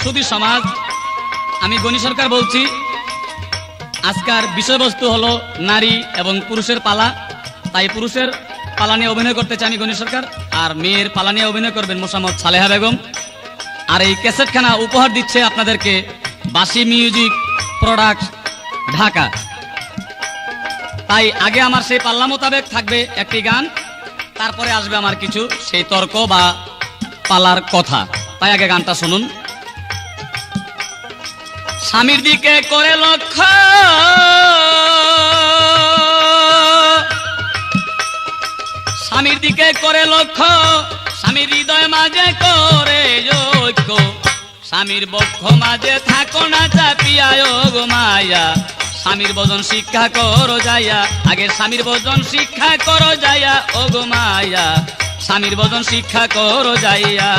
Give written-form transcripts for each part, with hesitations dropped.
সুধী সমাজ, আমি গণি সরকার বলছি। আজকের বিষয়বস্তু হলো নারী এবং পুরুষের পালা। তাই পুরুষের পালা নিয়ে অভিনয় করতে চাই আমি গণি সরকার, আর মেয়ের পালা নিয়ে অভিনয় করবেন মোসাম্মদ সালেহা বেগম। আর এই ক্যাসেটখানা উপহার দিচ্ছে আপনাদেরকে বাসি মিউজিক প্রোডাক্ট, ঢাকা। তাই আগে আমার সেই পাল্লা মোতাবেক থাকবে একটি গান, তারপরে আসবে আমার কিছু সেই তর্ক বা পালার কথা। তাই আগে গানটা শুনুন। স্বামীর দিকে করে লক্ষ্য, স্বামীর দিকে করে লক্ষ্য, স্বামীর হৃদয় মাঝে করে ঐক্য, স্বামীর বক্ষ মাঝে থাকো না চাপিয়া গো মায়া, স্বামীর ভজন শিক্ষা করো যাইয়া, আগে স্বামীর ভজন শিক্ষা করো যাইয়া ও গো মায়া, স্বামীর ভজন শিক্ষা করো যাইয়া।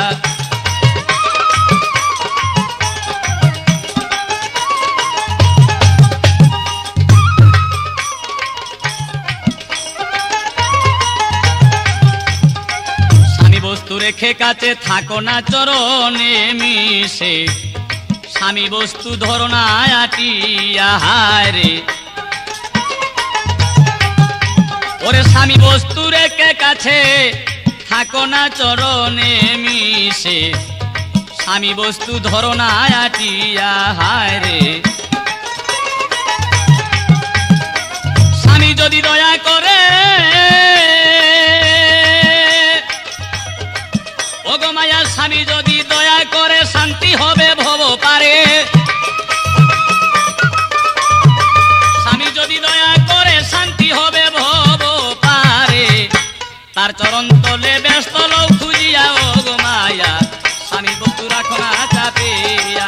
স্বামী বস্তু রেখে কাছে থাকো না চরণে মিশে, স্বামী বস্তু ধরো না আটিয়া হায়রে, ওরে স্বামী বস্তু রেখে কাছে থাকো না চরণে মিশে, স্বামী বস্তু ধরো না আটিয়া হায়রে। স্বামী যদি দয়া করে ও গো মায়া, স্বামী যদি দয়া করে শান্তি হবে ভব পারে, স্বামী যদি দয়া করে শান্তি হবে ভব পারে, তার চরণ তলে ব্যস্ত লও খুঁজিয়া ও গো মায়া, স্বামী বস্তু রাখো না চাপিয়া।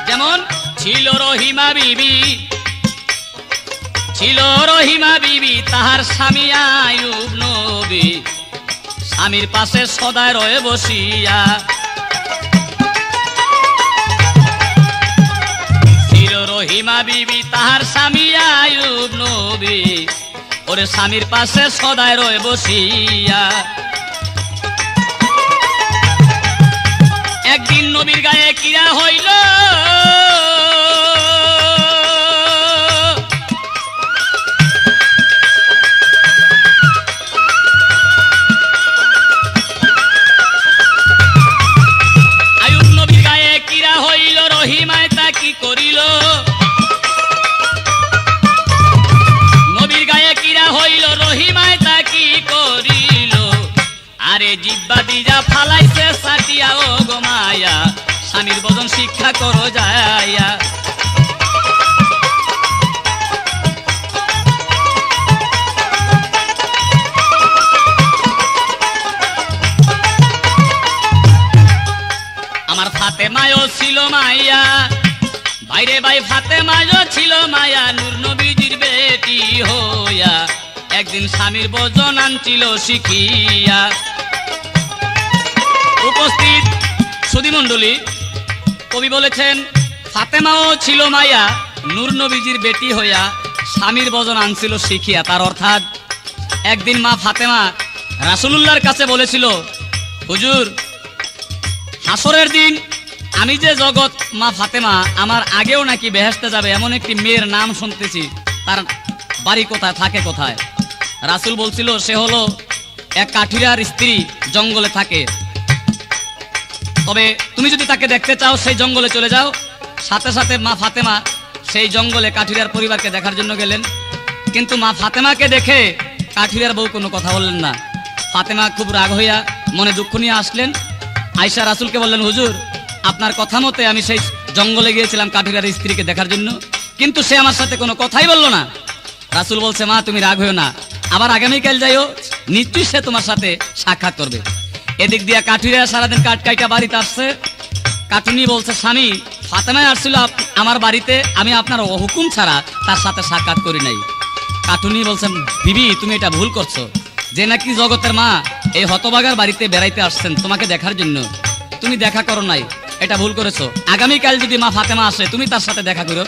যেমন ছিল রহিমা বিবি, ছিল রহিমা বিবি, তাহার স্বামী আয়ুব নবী, স্বামীর পাশে সদায় রয়ে বসিয়া। ছিল রহিমা বিবি, তাহার স্বামী আয়ুব নবী, ওরে স্বামীর পাশে সদায় রয়ে বসিয়া। একদিন নবীর গায়ে কিরা হইল, আয়ুব নবীর গায়ে কিরা হইল, রহিমায় তা কি করিল, নবীর গায়ে কিরা হইল, রহিমায় তা কি করিল, আরে জিব্বা দিজা ফালাইছে সাটিয়া ও গো মায়া, স্বামীর ভজন শিক্ষা করো যাইয়া। আমার ফাতেমায়ও ছিল মায়া, বাইরে ভাই ফাতেমায়ও ছিল মায়া, নূর নবীজির বেটি হইয়া, একদিন স্বামীর ভজন আনছিল শিখিয়া। উপস্থিত সুধীমণ্ডলী, কবি বলেছেন ফাতেমাও ছিল মায়া, নূর নবীজির বেটি হইয়া, স্বামীর ভজন আনছিল শিখিয়া। তার অর্থাৎ একদিন মা ফাতেমা রাসূলুল্লাহর কাছে বলেছিল, হুজুর হাসরের দিন আমি যে জগৎ মা ফাতেমা, আমার আগেও নাকি বেহেশতে যাবে এমন একটি মেয়ের নাম শুনতেছি, তার বাড়ি কোথায়, থাকে কোথায়? রাসূল বলছিল সে হলো এক কাঠিয়ার স্ত্রী, জঙ্গলে থাকে, তবে তুমি যদি তাকে দেখতে চাও সেই জঙ্গলে চলে যাও। সাথে সাথে মা ফাতেমা সেই জঙ্গলে কাঠিয়ার পরিবারকে দেখার জন্য গেলেন, কিন্তু মা ফাতেমাকে দেখে কাঠিয়ার বউ কোনো কথা বললেন না। ফাতেমা খুব রাগ হইয়া মনে দুঃখ নিয়ে আসলেন, আয়েশা রাসূলকে বললেন, হুজুর আপনার কথা মতে আমি সেই জঙ্গলে গিয়েছিলাম কাঠিয়ার স্ত্রীকে দেখার জন্য, কিন্তু সে আমার সাথে কোনো কথাই বললো না। রাসূল বলছে, মা তুমি রাগ হইও না, আবার আগামীকাল যাইও, নিশ্চয়ই সে তোমার সাথে সাক্ষাৎ করবে। এদিক দিয়া কাঠুরিয়া সারাদিন কাঠ কাইটা বাড়িতে আসছে। কাটুনি বলছে, স্বামী ফাতেমা আসছিল আমার বাড়িতে, আমি আপনার হুকুম ছাড়া তার সাথে সাক্ষাৎ করি নাই। কাটুনি বলছেন, বিবি তুমি এটা ভুল করছো, যে নাকি জগতের মা এই হতভাগার বাড়িতে বেড়াইতে আসছেন তোমাকে দেখার জন্য, তুমি দেখা করো নাই, এটা ভুল করেছো। আগামীকাল যদি মা ফাতেমা আসে তুমি তার সাথে দেখা করো।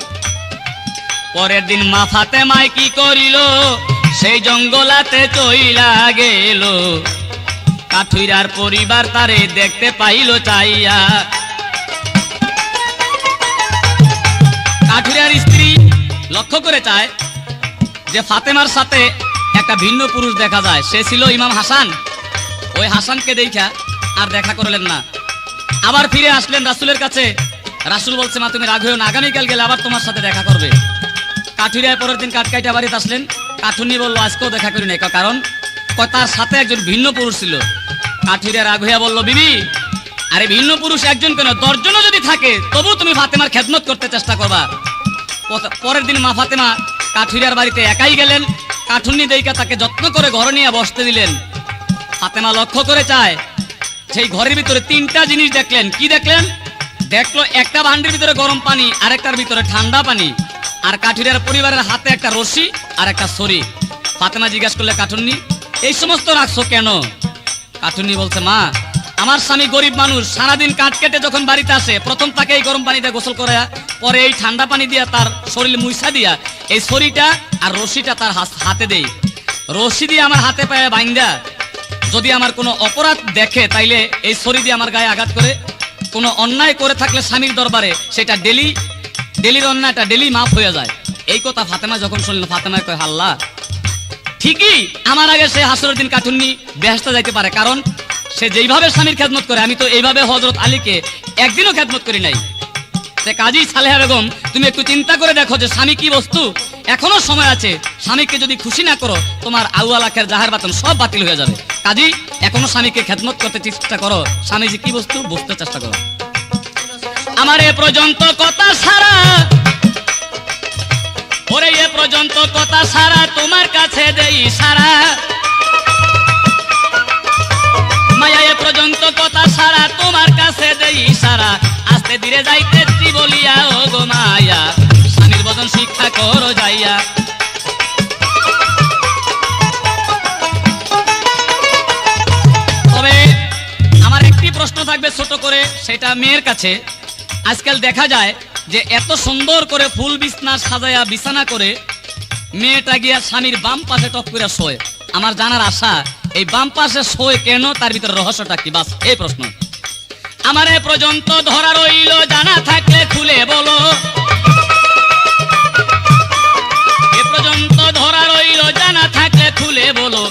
পরের দিন মা ফাতেমায় কি করিল, সেই জঙ্গলাতে চইলা গেল। কাঠুইরার পরিবার তারে দেখতে পাইল চাইয়া। কাঠুরিয়ার স্ত্রী লক্ষ্য করে চায় যে ফাতেমার সাথে একটা ভিন্ন পুরুষ দেখা যায়, সে ছিল ইমাম হাসান। ওই হাসানকে দেখা আর দেখা করলেন না, আবার ফিরে আসলেন রাসূলের কাছে। রাসূল বলছে, মা তুমি রাগ হইও না, আগামীকাল গেলে আবার তোমার সাথে দেখা করবে। কাঠুরিয়া পরের দিন কাঠ কাইটা বাড়িতে আসলেন। কাঠুনি বললো, আজকেও দেখা করি নাই, কারণ তার সাথে একজন ভিন্ন পুরুষ ছিল। কাঠুরিয়া রাগ হইয়া বলল, বিবি আরে ভিন্ন পুরুষ একজন কেন, 10 জনও যদি থাকে তবু তুমি ফাতেমার খেদমত করতে চেষ্টা করবা। পরের দিন মা ফাতেমা কাঠুরিয়ার বাড়িতে একাই গেলেন। কাঠুনি দেইকা তাকে যত্ন করে ঘরে নিয়ে বসতে দিলেন। ফাতেমা লক্ষ্য করে চায়, সেই ঘরের ভিতরে 3টা জিনিস দেখলেন। কি দেখলেন? দেখলো একটা ভান্ডির ভিতরে গরম পানি, আরেকটার ভিতরে ঠান্ডা পানি, আর কাঠুরিয়ার পরিবারের হাতে একটা রশি আর একটা ছড়ি। ফাতেমা জিজ্ঞাসা করলে, কাঠুন্নি এই সমস্ত রাখছো কেন? কাঠুন্নি বলছে, মা আমার স্বামী গরিব মানুষ, সারাদিন কাঠ কেটে যখন বাড়িতে আসে প্রথম তাকে এই গরম পানিতে গোসল করে, পরে এই ঠান্ডা পানি দিয়া তার শরীর মুইসা দিয়া এই ছড়িটা আর রশিটা তার হাতে দেই। রশি দিয়ে আমার হাতে পায়ে বাইন্দা যদি আমার কোনো অপরাধ দেখে তাইলে এই ছড়ি দিয়ে আমার গায়ে আঘাত করে। কোনো অন্যায় করে থাকলে স্বামীর দরবারে সেটা ডেলির অন্যায়টা ডেলি মাফ হয়ে যায়। এই কথা ফাতেমা যখন শুনলেন, ফাতেমায় কয়, আল্লাহ ঠিকই, আমার আগে সে হাসরের দিন কাঠুন্নি বেহেশতে যাইতে পারে, কারণ সে যেইভাবে স্বামীর খেদমত করে আমি তো এইভাবে হযরত আলীকে একদিনও খেদমত করি নাই। সে কাজী সালেহা বেগম, তুমি একটু চিন্তা করে দেখো যে স্বামী কি বস্তু। এখনো সময় আছে, স্বামীকে যদি খুশি না করো তোমার আউয়াল আখের জাহের বাতন সব বাতিল হয়ে যাবে। কাজী এখনো স্বামীকে খেদমত করতে চেষ্টা করো, স্বামী যে কি বস্তু বুঝতে চেষ্টা করো। আমার এ পর্যন্ত কথা সারা, ওরে এ পর্যন্ত কথা সারা তোমার কাছে দেই সারা। মায়া এ পর্যন্ত কথা সারা তোমার কাছে দেই সারা। আস্তে ধীরে যাইতেছি বলিয়া ও গো মায়া, স্বামীর বদন শিক্ষা করো যাইয়া। তবে আমার একটি প্রশ্ন থাকবে ছোট করে, সেটা মেয়ের কাছে। আজকাল দেখা যায় যে এত সুন্দর করে ফুল বিছনা সাজায়া বিছানা করে মেয়েটা গিয়া স্বামীর বাম পাশে টপ করে শোয়। আমার জানার আশা, এই বাম পাশে শোয় কেন, তার ভিতরে রহস্যটা কি? বাস এই প্রশ্ন। আমার এ পর্যন্ত ধরা রইল, জানা থাকলে খুলে বলো। এ পর্যন্ত ধরা রইল, জানা থাকলে খুলে বলো।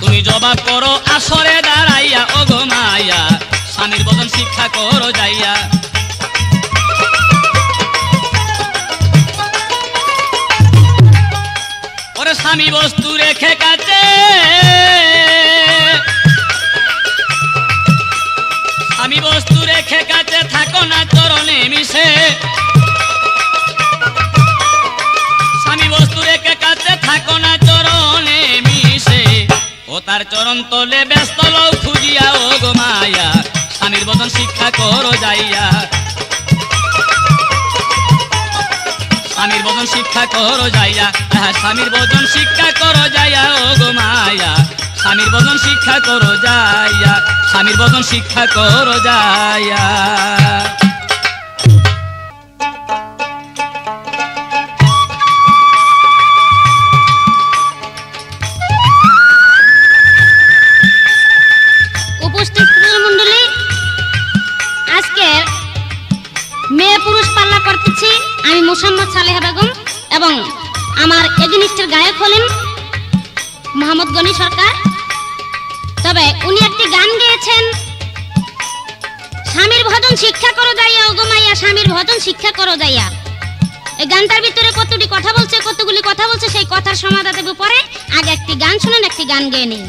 তুমি জবাব করো আসরে দাঁড়াইয়া ও গো মায়া, স্বামীর বদন শিক্ষা করো যাইয়া। ওরে স্বামী বস্তু রেখে কাছে, স্বামী বস্তু রেখে কাছে থাকো না চরণে মিশে। স্বামী বস্তু রেখে কাছে থাকো না চরণে মিশে। ও তার চরণ তলে ব্যস্ত লও খুঁজিয়া ও গো মায়া, স্বামীর বদন শিক্ষা করো যাইয়া। স্বামীর বদন শিক্ষা করো যাইয়া, স্বামীর বদন শিক্ষা করো যাইয়া ও গো মায়া, স্বামীর বদন শিক্ষা করো যাইয়া, স্বামীর বদন শিক্ষা করো যাইয়া। উপস্থিত মণ্ডলী, আজকে মেয়ে পুরুষ পাল্লা করতেছি আমি মোসাম্মদ সালেহা বেগম, এবং আমার এগেনিস্টের গায়ক হলেন মোহাম্মদ গনি সরকার। তবে উনি একটি গান গেয়েছেন, স্বামীর ভজন শিক্ষা করো যাইয়া ও গো মাইয়া, স্বামীর ভজন শিক্ষা করো যাইয়া। এই গানটার ভিতরে কতটি কথা বলছে, কতগুলি কথা বলছে, সেই কথার সমাধা দেব পরে। আগে একটি গান শুনেন, একটি গান গেয়ে নিন।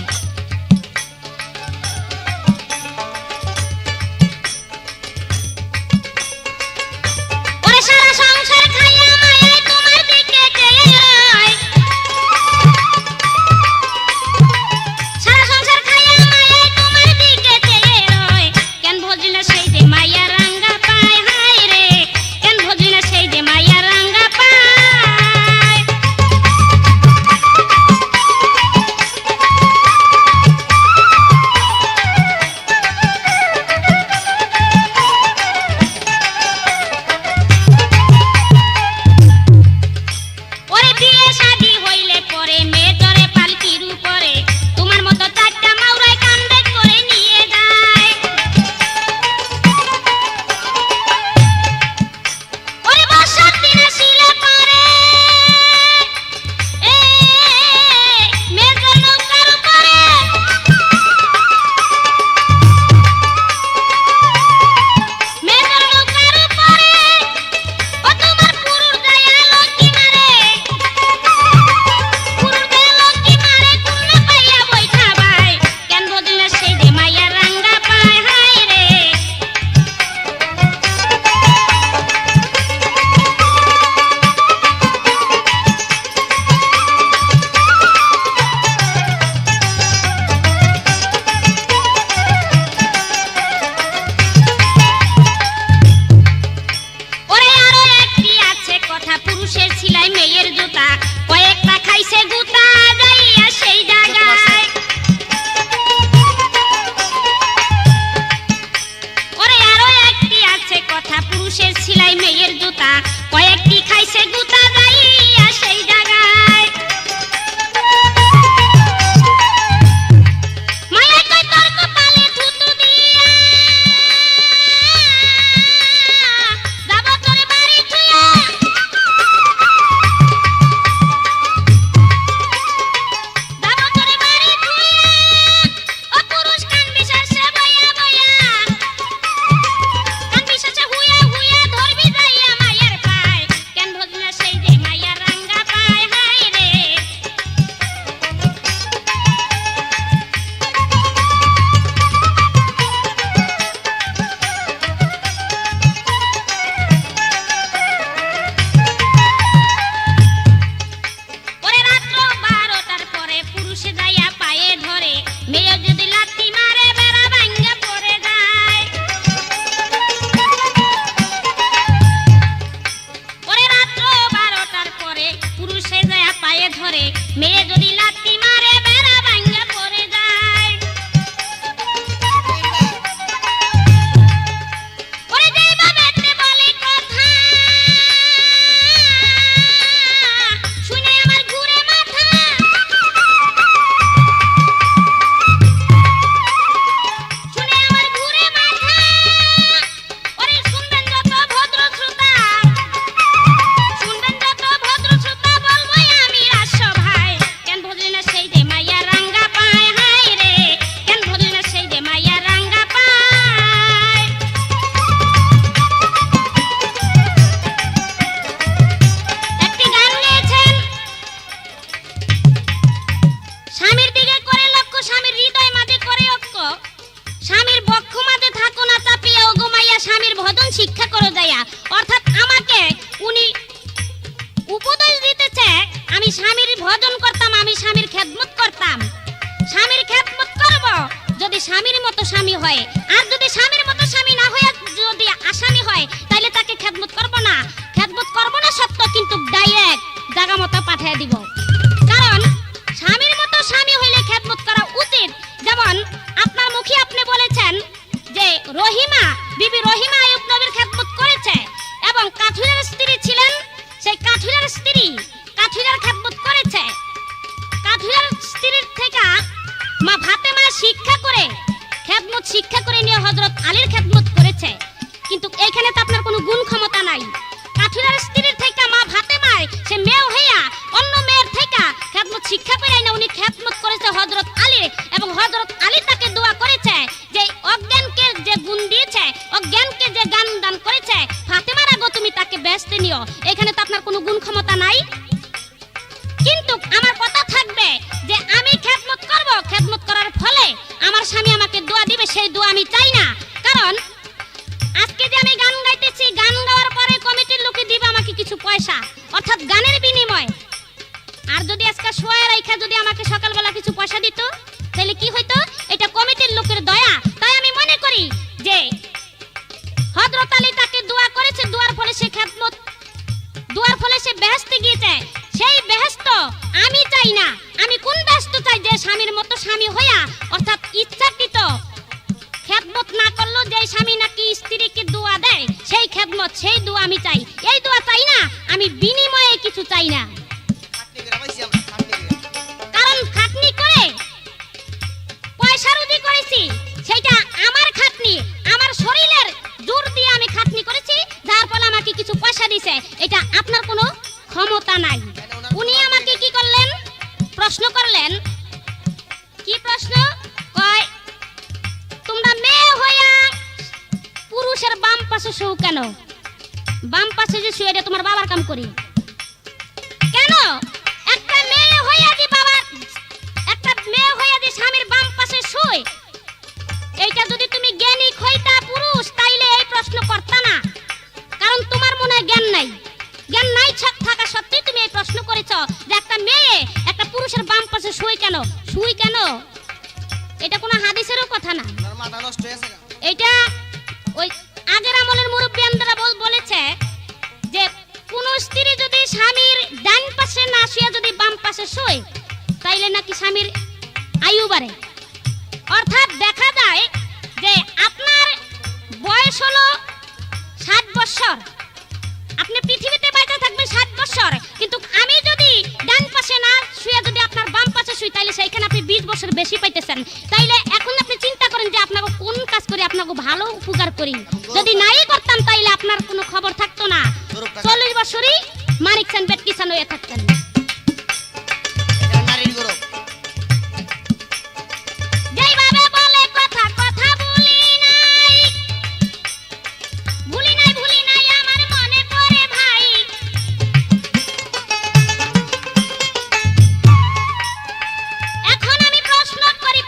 পুরুষে যাইয়া পায়ে ধরে মেয়ে যদি লাথি মারে বেড়া ভাঙ্গা পড়ে যায় পরে রাত্র 12টার পরে পুরুষে যাইয়া পায়ে ধরে মেয়ে যদি লাথি মারে বেড়া ভাঙ্গা পড়ে যায় পরে যেইভাবে বলে কথা শুনে আমার ঘুরে মাথা শুনে আমার ঘুরে মাথা ওরে শুনবেন যত ভদ্র শ্রোতা শুনবেন যত ভদ্র শ্রোতা বলবো আমি রাজসভায় কেন ভদ্রি না সেই যে মাইয়া রাঙ্গা পায় হায় রে কেন ভদ্রি না সেই যে মাইয়া রাঙ্গা পায় একটি গান গেয়েছেন স্বামীর দিকে করে লক্ষ্য স্বামীর হৃদয় মাঝে করে ঐক্য স্বামীর বক্ষ মাঝে থাকো না চাপিয়া ও গোমাইয়া স্বামীর ভজন শিক্ষা করো যাইয়া অর্থাৎ আমাকে উনি উপদেশ দিতেছে আমি স্বামীর ভজন করতাম আমি স্বামীর খেদমত করতাম স্বামীর খেদমত করব যদি স্বামীর মতো স্বামী হয় আর যদি স্বামীর মতো স্বামী না হয় যদি আসামি হয় তাহলে তাকে খেদমত করব না সত্য কিন্তু ডাইরেক্ট জায়গা মতো পাঠিয়ে দিব কারণ স্বামীর মতো স্বামী হইলে খেদমত করা উচিত যেমন আপনার মুখে আপনি বলেছেন যে রহিমা বিবি রহিমা আইয়ুব নবীর খেদমত করেছে এবং কাঠুরের স্ত্রী ছিলেন সেই কাঠুরের স্ত্রী কাঠুরের খেদমত করেছে কাঠুরের স্ত্রীর থেকে মা ফাতেমা শিক্ষা করে খেদমত শিক্ষা করে নিয়ে হযরত আলীর খেদমত করেছে কিন্তু এইখানে তো আপনার কোনো গুণ ক্ষমতা নাই কাঠুরের স্ত্রীর থেকে মা ফাতেমায় সে মেয়ে হইয়া অন্য মেয়ের থেকে খেদমত শিক্ষা করে না উনি খেদমত করেছে হযরত আলী এবং হযরত আলী তাকে দোয়া করেছে যে অজ্ঞানকে যে গুণ দিয়েছে অজ্ঞানকে যে জ্ঞান দান করেছে ফাতেমার আগো তুমি তাকে বেহেশতে নিও এখানে তো আপনার কোনো গুণ ক্ষমতা নাই কিন্তু আমার কথা থাকবে যে আমি খেদমত করব খেদমত করার ফলে আমার স্বামী আমাকে দোয়া দিবে সেই দোয়া আমি চাই না কারণ আজকে যে আমি গান গাইতেছি গান গাওয়ার পরে কমিটির লোকে দিবে আমাকে কিছু পয়সা অর্থাৎ গানের বিনিময় আর যদি আজকে শোয়া রাইখা যদি আমাকে সকালবেলা কিছু পয়সা দিত তাহলে কি হইতো এটা কমিটির লোকের দয়া তাই আমি মনে করি যে হযরত আলী তাকে দোয়া করেছে দোয়ার ফলে সে খেদমত দোয়ার ফলে সে বেহেশতে গিয়েছে সেই বেহেশত আমি চাই না আমি কোন বেহেশত চাই যে স্বামীর মতো স্বামী হইয়া অর্থাৎ ইচ্ছাকৃত খেদমত না করলো যে স্বামী নাকি স্ত্রীকে দোয়া দেয় সেই খেদমত সেই দোয়া আমি চাই এই দোয়া চাই না আমি বিনিময়ে কিছু চাই না কারণ খাটনি করে পয়সা রুজি করেছি সেটা আমার খাটনি আমার শরীরের জোর দিয়ে আমি খাটনি করেছি যার ফলে আমাকে কিছু পয়সা দিয়েছে এটা আপনার কোনো ক্ষমতা নাই উনি আমাকে কি করলেন প্রশ্ন করলেন কি প্রশ্ন কয় তোমরা মেয়ে হইয়া পুরুষের বাম পাশে শুও কেন বাম পাশে যে শুয়ে এটা তোমার বাবার কাম করি কেন একটা মেয়ে হইয়া যে স্বামীর বাম পাশে শুয় এইটা যদি তুমি জ্ঞানী হইতা পুরুষ তাইলে এই প্রশ্ন করতা না কারণ তোমার মনে জ্ঞান নাই থাকা সত্ত্বেও তুমি এই প্রশ্ন করেছো যে একটা মেয়ে একটা পুরুষের বাম পাশে শুয় কেন এটা কোনো হাদিসেরও কথা না মাথা নষ্ট হয়েছে এটা ওই আগের আমলের মুরব্বিয়ানরা বলেছে যে কোন স্ত্রী যদি স্বামীর ডান পাশে না শুয়ে যদি বাম পাশে শুয় তাইলে নাকি স্বামীর আয়ু বাড়ে অর্থাৎ দেখা যায় যে আপনার বয়স হলো 60 বছর আপনি পৃথিবীতে বেঁচে থাকবেন 60 বছর কিন্তু আমি যদি ডান পাশে না শুয়ে যদি আপনার বাম পাশে শুই তাইলে সেইখানে আপনি 20 বছর বেশি পাইতেছেন তাইলে এখন আপনি চিন্তা করেন যে আপনাকে কোন কাজ করে আপনাকে ভালো উপকার করি যদি নাই করতাম তাইলে আপনার কোনো খবর থাকতো না 40 বছরই মানিক সেন বেট কিষান হয়ে থাকতেন এটা নারীর গৌরব যেইভাবে বলে কথা ভুলি নাই আমার মনে পড়ে ভাই এখন আমি প্রশ্ন করি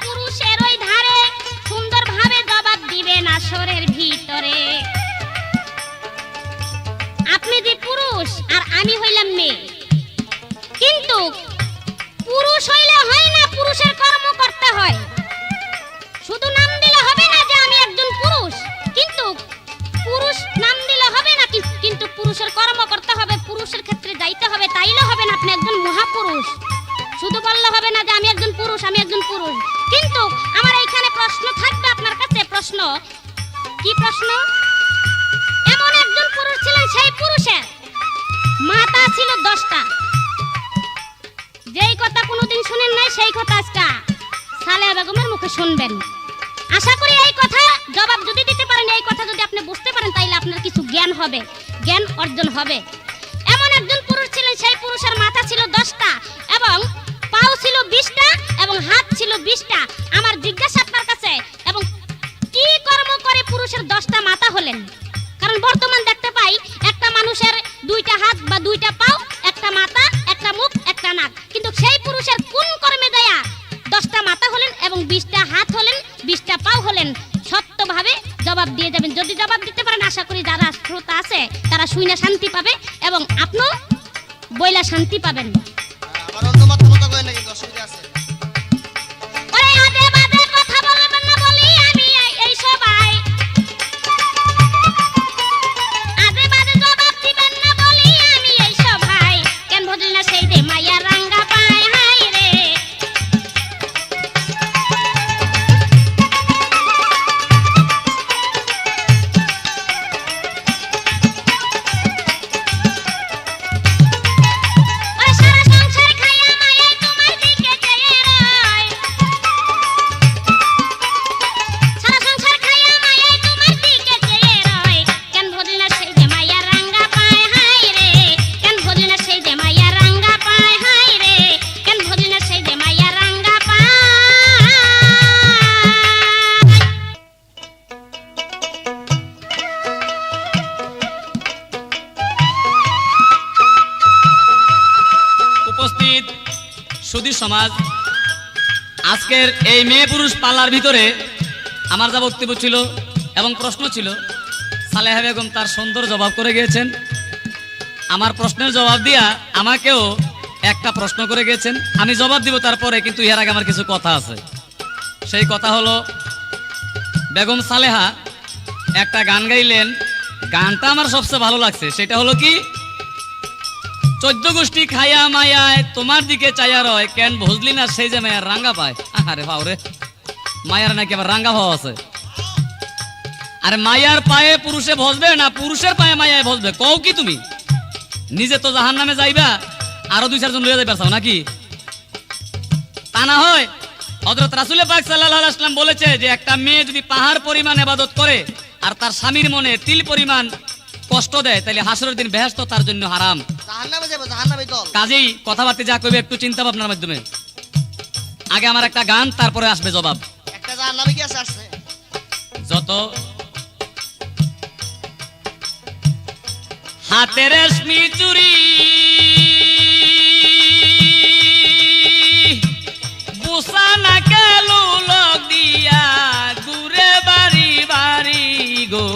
পুরুষ। কিন্তু আমার এইখানে প্রশ্ন থাকবে আপনার কাছে। প্রশ্ন কি প্রশ্ন? এমন একজন পুরুষ ছিলেন, সেই পুরুষের মাথা ছিল 10টা। যেই কথা কোনোদিন শুনেন নাই সেই কথা আজকে সালেহা বেগমের মুখে শুনবেন। আশা করি এই কথা জবাব যদি দিতে পারেন, এই কথা যদি আপনি বুঝতে পারেন, তাইলে আপনার কিছু জ্ঞান হবে, জ্ঞান অর্জন হবে। এমন একজন পুরুষ ছিলেন, সেই পুরুষের মাথা ছিল 10টা এবং পাও ছিল 20টা এবং হাত ছিল 20টা। আমার জিজ্ঞাসা আপনার কাছে, এবং কি কর্ম করে পুরুষের 10টা মাথা হলেন? কারণ বর্তমান দেখতে পাই একটা মানুষের 2টা হাত বা 2টা পাও, একটা মাথা, একটা মুখ, একটা নাক। কিন্তু সেই পুরুষের কোন কর্মে দেয়া 10টা মাথা হলেন এবং 20টা হাত হলেন, 20টা পাও হলেন? সত্যভাবে জবাব দিয়ে যাবেন। যদি জবাব দিতে পারেন, আশা করি যারা শ্রোতা আছে তারা শুনে শান্তি পাবে এবং আপনিও বইলা শান্তি পাবেন। আমার অন্য মত মতো কই না, কিন্তু অসুবিধা আছে। ওরে আদে বাদে কথা বলবেন না বলি আমি এই সবাই, আদে বাদে জবাব দিবেন না বলি আমি এই সবাই। কেন বুঝলি না সেই যে মাইয়া রাঙ্গা পায়, হাই রে ওরে সারা সংসার খাইয়া মায়াই তোমার দিকে চেয়ে রয়, সারা সংসার খাইয়া মায়াই তোমার দিকে চেয়ে রয়। কেন বুঝলি না সেই যে মাইয়া রাঙ্গা পায়, হাই রে কেন বুঝলি না সেই যে মাইয়া রাঙ্গা পায়, হাই রে কেন বুঝলি না সেই যে মাইয়া রাঙ্গা পায়। উপস্থিত সুধী সমাজ, আজকের এই মেয়ে পুরুষ পাল্লার ভিতরে আমার যা বক্তব্য ছিল এবং প্রশ্ন ছিল, সালেহা বেগম তার সুন্দর জবাব করে গিয়েছেন। আমার প্রশ্নের জবাব দিয়া আমাকেও একটা প্রশ্ন করে গিয়েছেন, আমি জবাব দিব তারপরে, কিন্তু এর আগে আমার কিছু কথা আছে। সেই কথা হলো, বেগম সালেহা একটা গান গাইলেন, গানটা আমার সবচেয়ে ভালো লাগছে। সেটা হলো কি, 14 গোষ্ঠী খায়া মায়ায় তোমার দিকে চাইয়া রয়, কেন বুঝলি না সেই যে মায়ার রাঙ্গা পায়। আরে বাউরে, মায়ার নাকি আবার রাঙ্গা ভাব আছে? আরে মায়ার পায়ে পুরুষে ভসবে না, পুরুষের পায়ে মায়ায় ভসবে? কও কি তুমি? নিজে তো জাহান নামে যাইবা, আরো 2-4 জন লইয়া যাইবার চাও নাকি? তা না হয় হযরত রাসূল পাক সাল্লাল্লাহু আলাইহি ওয়াসাল্লাম বলেছে যে একটা মেয়ে যদি পাহাড় পরিমাণ ইবাদত করে আর তার স্বামীর মনে তিল পরিমাণ কষ্ট দেয়, তাহলে হাসরের দিন বেহেশত তার জন্য হারাম। জাহান্নামে যাব, জাহান্নামে দল। কাজেই কথাবার্তা যা কইবে একটু চিন্তা ভাবনার মাধ্যমে। আগে আমার একটা গান, তারপরে আসবে জবাব। একটা জাহান্নামে কি আছে আসছে? যত হাতে রেশমি চুরি বুসা না কেলু লগ দিয়া ঘুরে বাড়ি বাড়ি গো,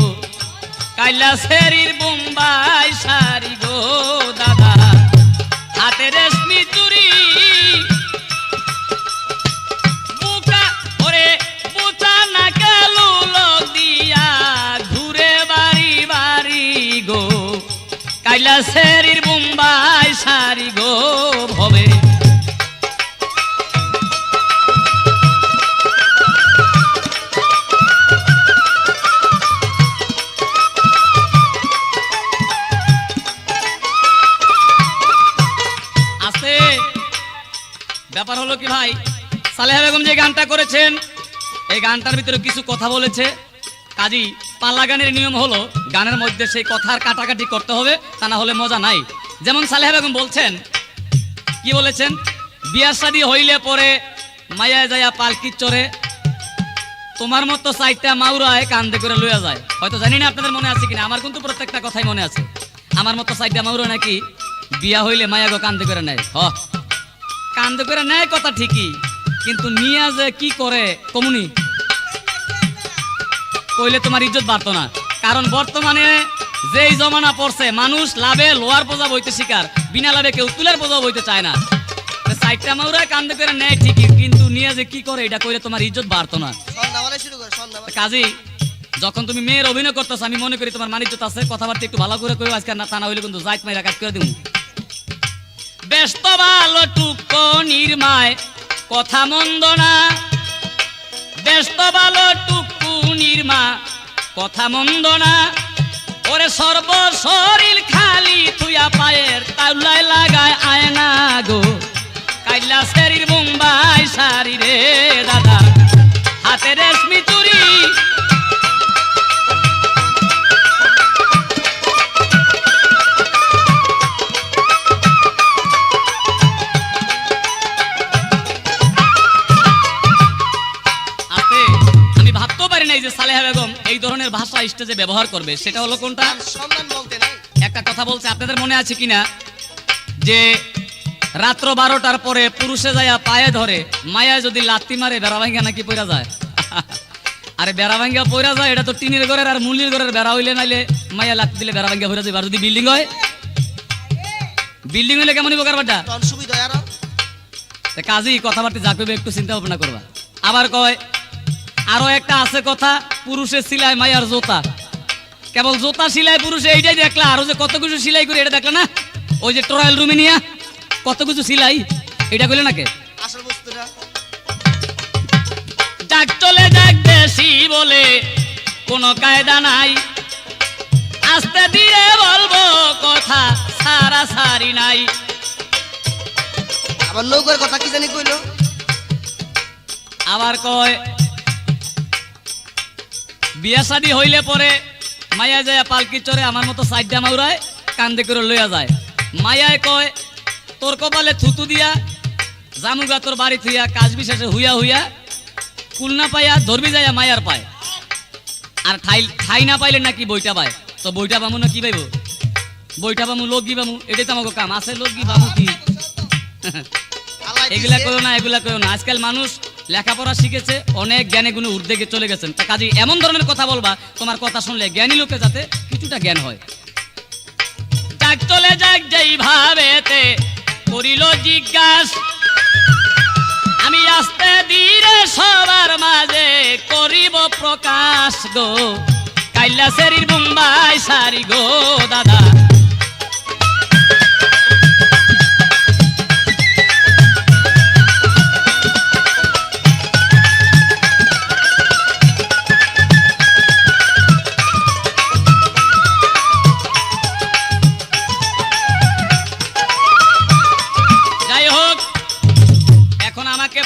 কাইলা সেরির বোম্বাই সারি গো দাদা। হাতে রেশমি চুরি বুকা ওরে বুচা না কেলু লগ দিয়া ঘুরে বাড়ি বাড়ি গো, কাইলা সেরির বোম্বাই সারি গো ভবে। ব্যাপার হলো কি ভাই, সালেহা বেগম যে গানটা করেছেন, এই গানটার ভিতরে কিছু কথা বলেছে। কাজী পাল্লা গানের নিয়ম হলো, গানের মধ্যে সেই কথার কাটাকাটি করতে হবে, তা না হলে মজা নাই। যেমন সালেহা বেগম বলছেন, কি বলেছেন, বিয়ার শাদী হইলে পরে মায়া যায়া পালকি চড়ে, তোমার মতো 4টা মাউরায় কান্দে করে লইয়া যায়। হয়তো জানি না আপনাদের মনে আছে কিনা, আমার কিন্তু প্রত্যেকটা কথাই মনে আছে। আমার মতো 4টা মাউরা নাকি বিয়া হইলে মায়া গো কান্দে করে নেয়। কান্দে করে নেয় কথা ঠিকই, কিন্তু নিয়া যে কি করে কমুনি কইলে তোমার ইজ্জত বাড়তো না। কারণ বর্তমানে যেই জমানা পড়ছে, মানুষ লাভে লোয়ার বোঝা বইতে শিকার, বিনা লাভে কেউ তুলের বোঝা বইতে চায় না। 4টা মাউরা কান্দে করে নেয় ঠিকই, কিন্তু নিয়া যে কি করে এটা কইলে তোমার ইজ্জত বাড়তো না। সন্ধ্যাবেলা শুরু করে, সন্ধ্যাবেলা। কাজী যখন তুমি মেয়ের অভিনয় করতেছ, আমি মনে করি তোমার মান ইজ্জত আছে, কথাবার্তা একটু ভালো করে কইও আজকে, না তা না হইলে কিন্তু জাইত মাইরা কাজ করে দিমু। ব্যস্ত ভালো টুকো নির্মায় কথা মন্দ না, ব্যস্ত ভালো টুকু নির্মা, কথা মন্দ না। ওরে সর্ব শরীর খালি থুয়া পায়ের তাউলায় লাগায় আয়না গো, কাইলা শরীর মুম্বাই সারি রে দাদা, হাতে রেশমি চুরি। আমি ভাবতেও পারি নাই যে সালেহা বেগম এই ধরনের ভাষা স্টেজে ব্যবহার করবে। সেটা হলো কোনটা? সম্মান বলতে নাই। একটা কথা বলছে, আপনাদের মনে আছে কিনা যে রাত্র 12টার পরে পুরুষে যায়া পায়ে ধরে, মায়া যদি লাত্তি মারে বেড়া ভাঙ্গা নাকি পইরা যায়। আরে বেড়া ভাঙ্গা পইরা যায়, এটা তো টিনের ঘরের আর মুলির ঘরের বেড়া হইলে, নাইলে মায়া লাত্তি দিলে বেড়া ভাঙ্গা পইরা যায়। আর যদি বিল্ডিং হয়, বিল্ডিং হইলে কেমন বোকার বাটা তখন সুবিধা হয় আরো। কাজেই কথাবার্তা যা করবে একটু চিন্তা ভাবনা করবা। আবার কয় আরো একটা আছে কথা, পুরুষের সিলাই মায়ার জোতা। কেবল জোতা সিলাই পুরুষে এইটাই দেখলা, আরো যে কত কিছু সিলাই করে এটা দেখলা না? ওই যে ট্রয়াল রুমে নিয়া কত কিছু সিলাই, এটা কইলে নাকি? আসল বস্তুটা ডাক চলে যাক বেশি বলে কোনো কায়দা নাই, আস্তে ধীরে বলবো কথা, সারা সারি নাই। আবার নৌকার কথা কি জানি কইলো। আবার কয় বিয়া শাদী হইলে পরে মায়া যায় পালকি চড়ে, আমার মতো সাইডা মাউরায় কান্দে করে লইয়া যায়। মায়ায় কয় তোর কপালে থুতু দিয়া জামুগা তোর বাড়ি থুইয়া, কাজ বিশেষে হুইয়া হুইয়া কুল না পাইয়া ধরবি যায় মায়ার পায়। আর ঠাই না পাইলে নাকি বইটা পায়। তো বইটা বামু না কি পাইব? বইটা বামু, লোকগি বামু, এটাই তো আমাকে কাম আছে। লোকগি বামু কি? আল্লাহ এগুলা দিছে। করো না, এগুলা করো না। আজকাল মানুষ লেখাপড়া শিখেছে, অনেক জ্ঞানে গুণে ঊর্ধ্বে চলে গেছেন। তা কাজে এমন ধরনের কথা বলবা, তোমার কথা শুনলে জ্ঞানী লোকে যাতে কিছুটা জ্ঞান হয়। যাক চলে যাক যেই ভাবেতে করিল জিজ্ঞাস, আমি আস্তে ধীরে সবার মাঝে করিব প্রকাশ গো, কাইলা শরীর মুম্বাই সারি গো দাদা।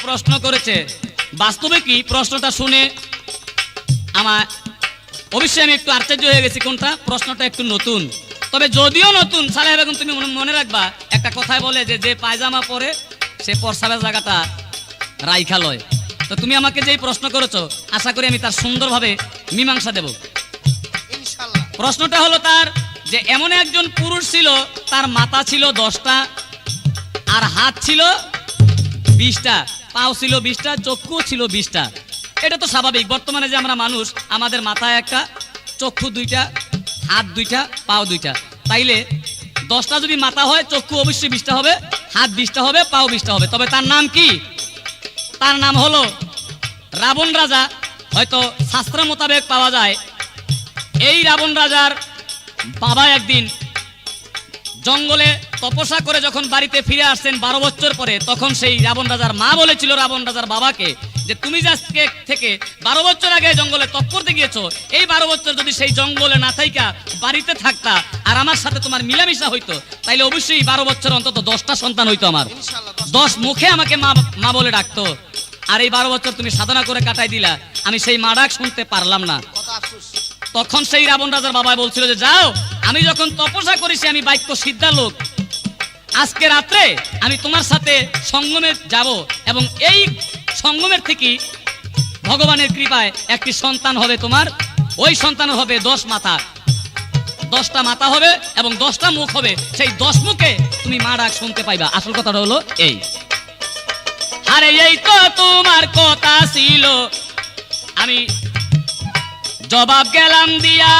প্রশ্ন করেছে, বাস্তবে কি প্রশ্নটা শুনে আমার অবশ্যই আমি একটু আশ্চর্য হয়ে গেছি। কোনটা? প্রশ্নটা একটু নতুন, তবে যদিও নতুন, সালেহা বেগম তুমি মনে রাখবা একটা কথাই বলে যে পায়জামা পরে সে প্রস্রাবের জায়গাটা রাইখা লয়। তো তুমি আমাকে যেই প্রশ্ন করেছো, আশা করি আমি তার সুন্দরভাবে মীমাংসা দেব ইনশাআল্লাহ। প্রশ্নটা হলো তার যে এমন একজন পুরুষ ছিল, তার মাথা ছিল 10টা, আর হাত ছিল 20টা, পাও ছিল 20টা, চক্ষু ছিল 20টা। এটা তো স্বাভাবিক। বর্তমানে যে আমরা মানুষ, আমাদের মাথায় একটা, চক্ষু 2টা, হাত 2টা, পাও 2টা। তাইলে 10টা যদি মাথা হয়, চক্ষু অবশ্যই 20টা হবে, হাত 20টা হবে, পাও 20টা হবে। তবে তার নাম কি? তার নাম হলো রাবণ রাজা। হয়তো শাস্ত্র মোতাবেক পাওয়া যায় এই রাবণ রাজার বাবা একদিন জঙ্গলে তপস্যা করে যখন বাড়িতে ফিরে আসছেন 12 বছর পরে, তখন সেই রাবণ রাজার মা বলেছিল রাবণ রাজার বাবাকে যে তুমি যে আজকে থেকে 12 বছর আগে জঙ্গলে তপ করতে গিয়েছো, এই 12 বছর যদি সেই জঙ্গলে না থাইকা বাড়িতে থাকতা আর আমার সাথে তোমার মিলামিশা হইতো, তাইলে অবশ্যই 12 বছর অন্তত 10টা সন্তান হইতো আমার। ইনশাআল্লাহ 10 মুখে আমাকে মা বলে ডাকতো। আর এই 12 বছর তুমি সাধনা করে কাটাই দিলা, আমি সেই মা ডাক শুনতে পারলাম না। কত আফসোস। তখন সেই রাবণ রাজার বাবা বলছিল যে যাও, আমি যখন তপস্যা করেছি, আমি বাক্য সিদ্ধা লোক, আজকে রাত্রে আমি তোমার সাথে সঙ্গমে যাব, এবং এই সঙ্গমের থেকে ভগবানের কৃপায় একটি সন্তান হবে তোমার। ওই সন্তান হবে 10 মাথা, 10টা মাথা হবে এবং 10টা মুখ হবে। সেই 10 মুখে তুমি মা ডাক শুনতে পাইবা। আসল কথাটা হলো এই। আরে এই তো তোমার কথা ছিল, আমি জবাব গেলাম দিয়া।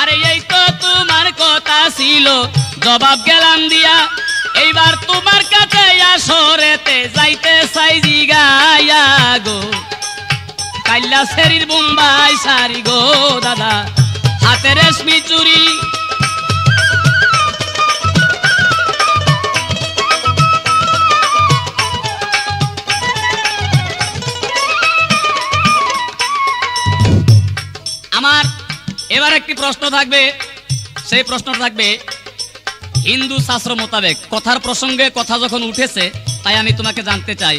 আরে এই তো তোমার কথা ছিল, জবাব গেলাম দিয়া। এইবার তোমার কাছে আসরেতে যাইতে চাই জিগাইয়া গো, কাইলা শরীর মুম্বাই সারি গো দাদা, হাতে রেশমি চুরি। এবার একটি প্রশ্ন থাকবে, সেই প্রশ্ন থাকবে হিন্দু শাস্ত্র মোতাবেক। কথার প্রসঙ্গে কথা যখন উঠেছে, তাই আমি তোমাকে জানতে চাই,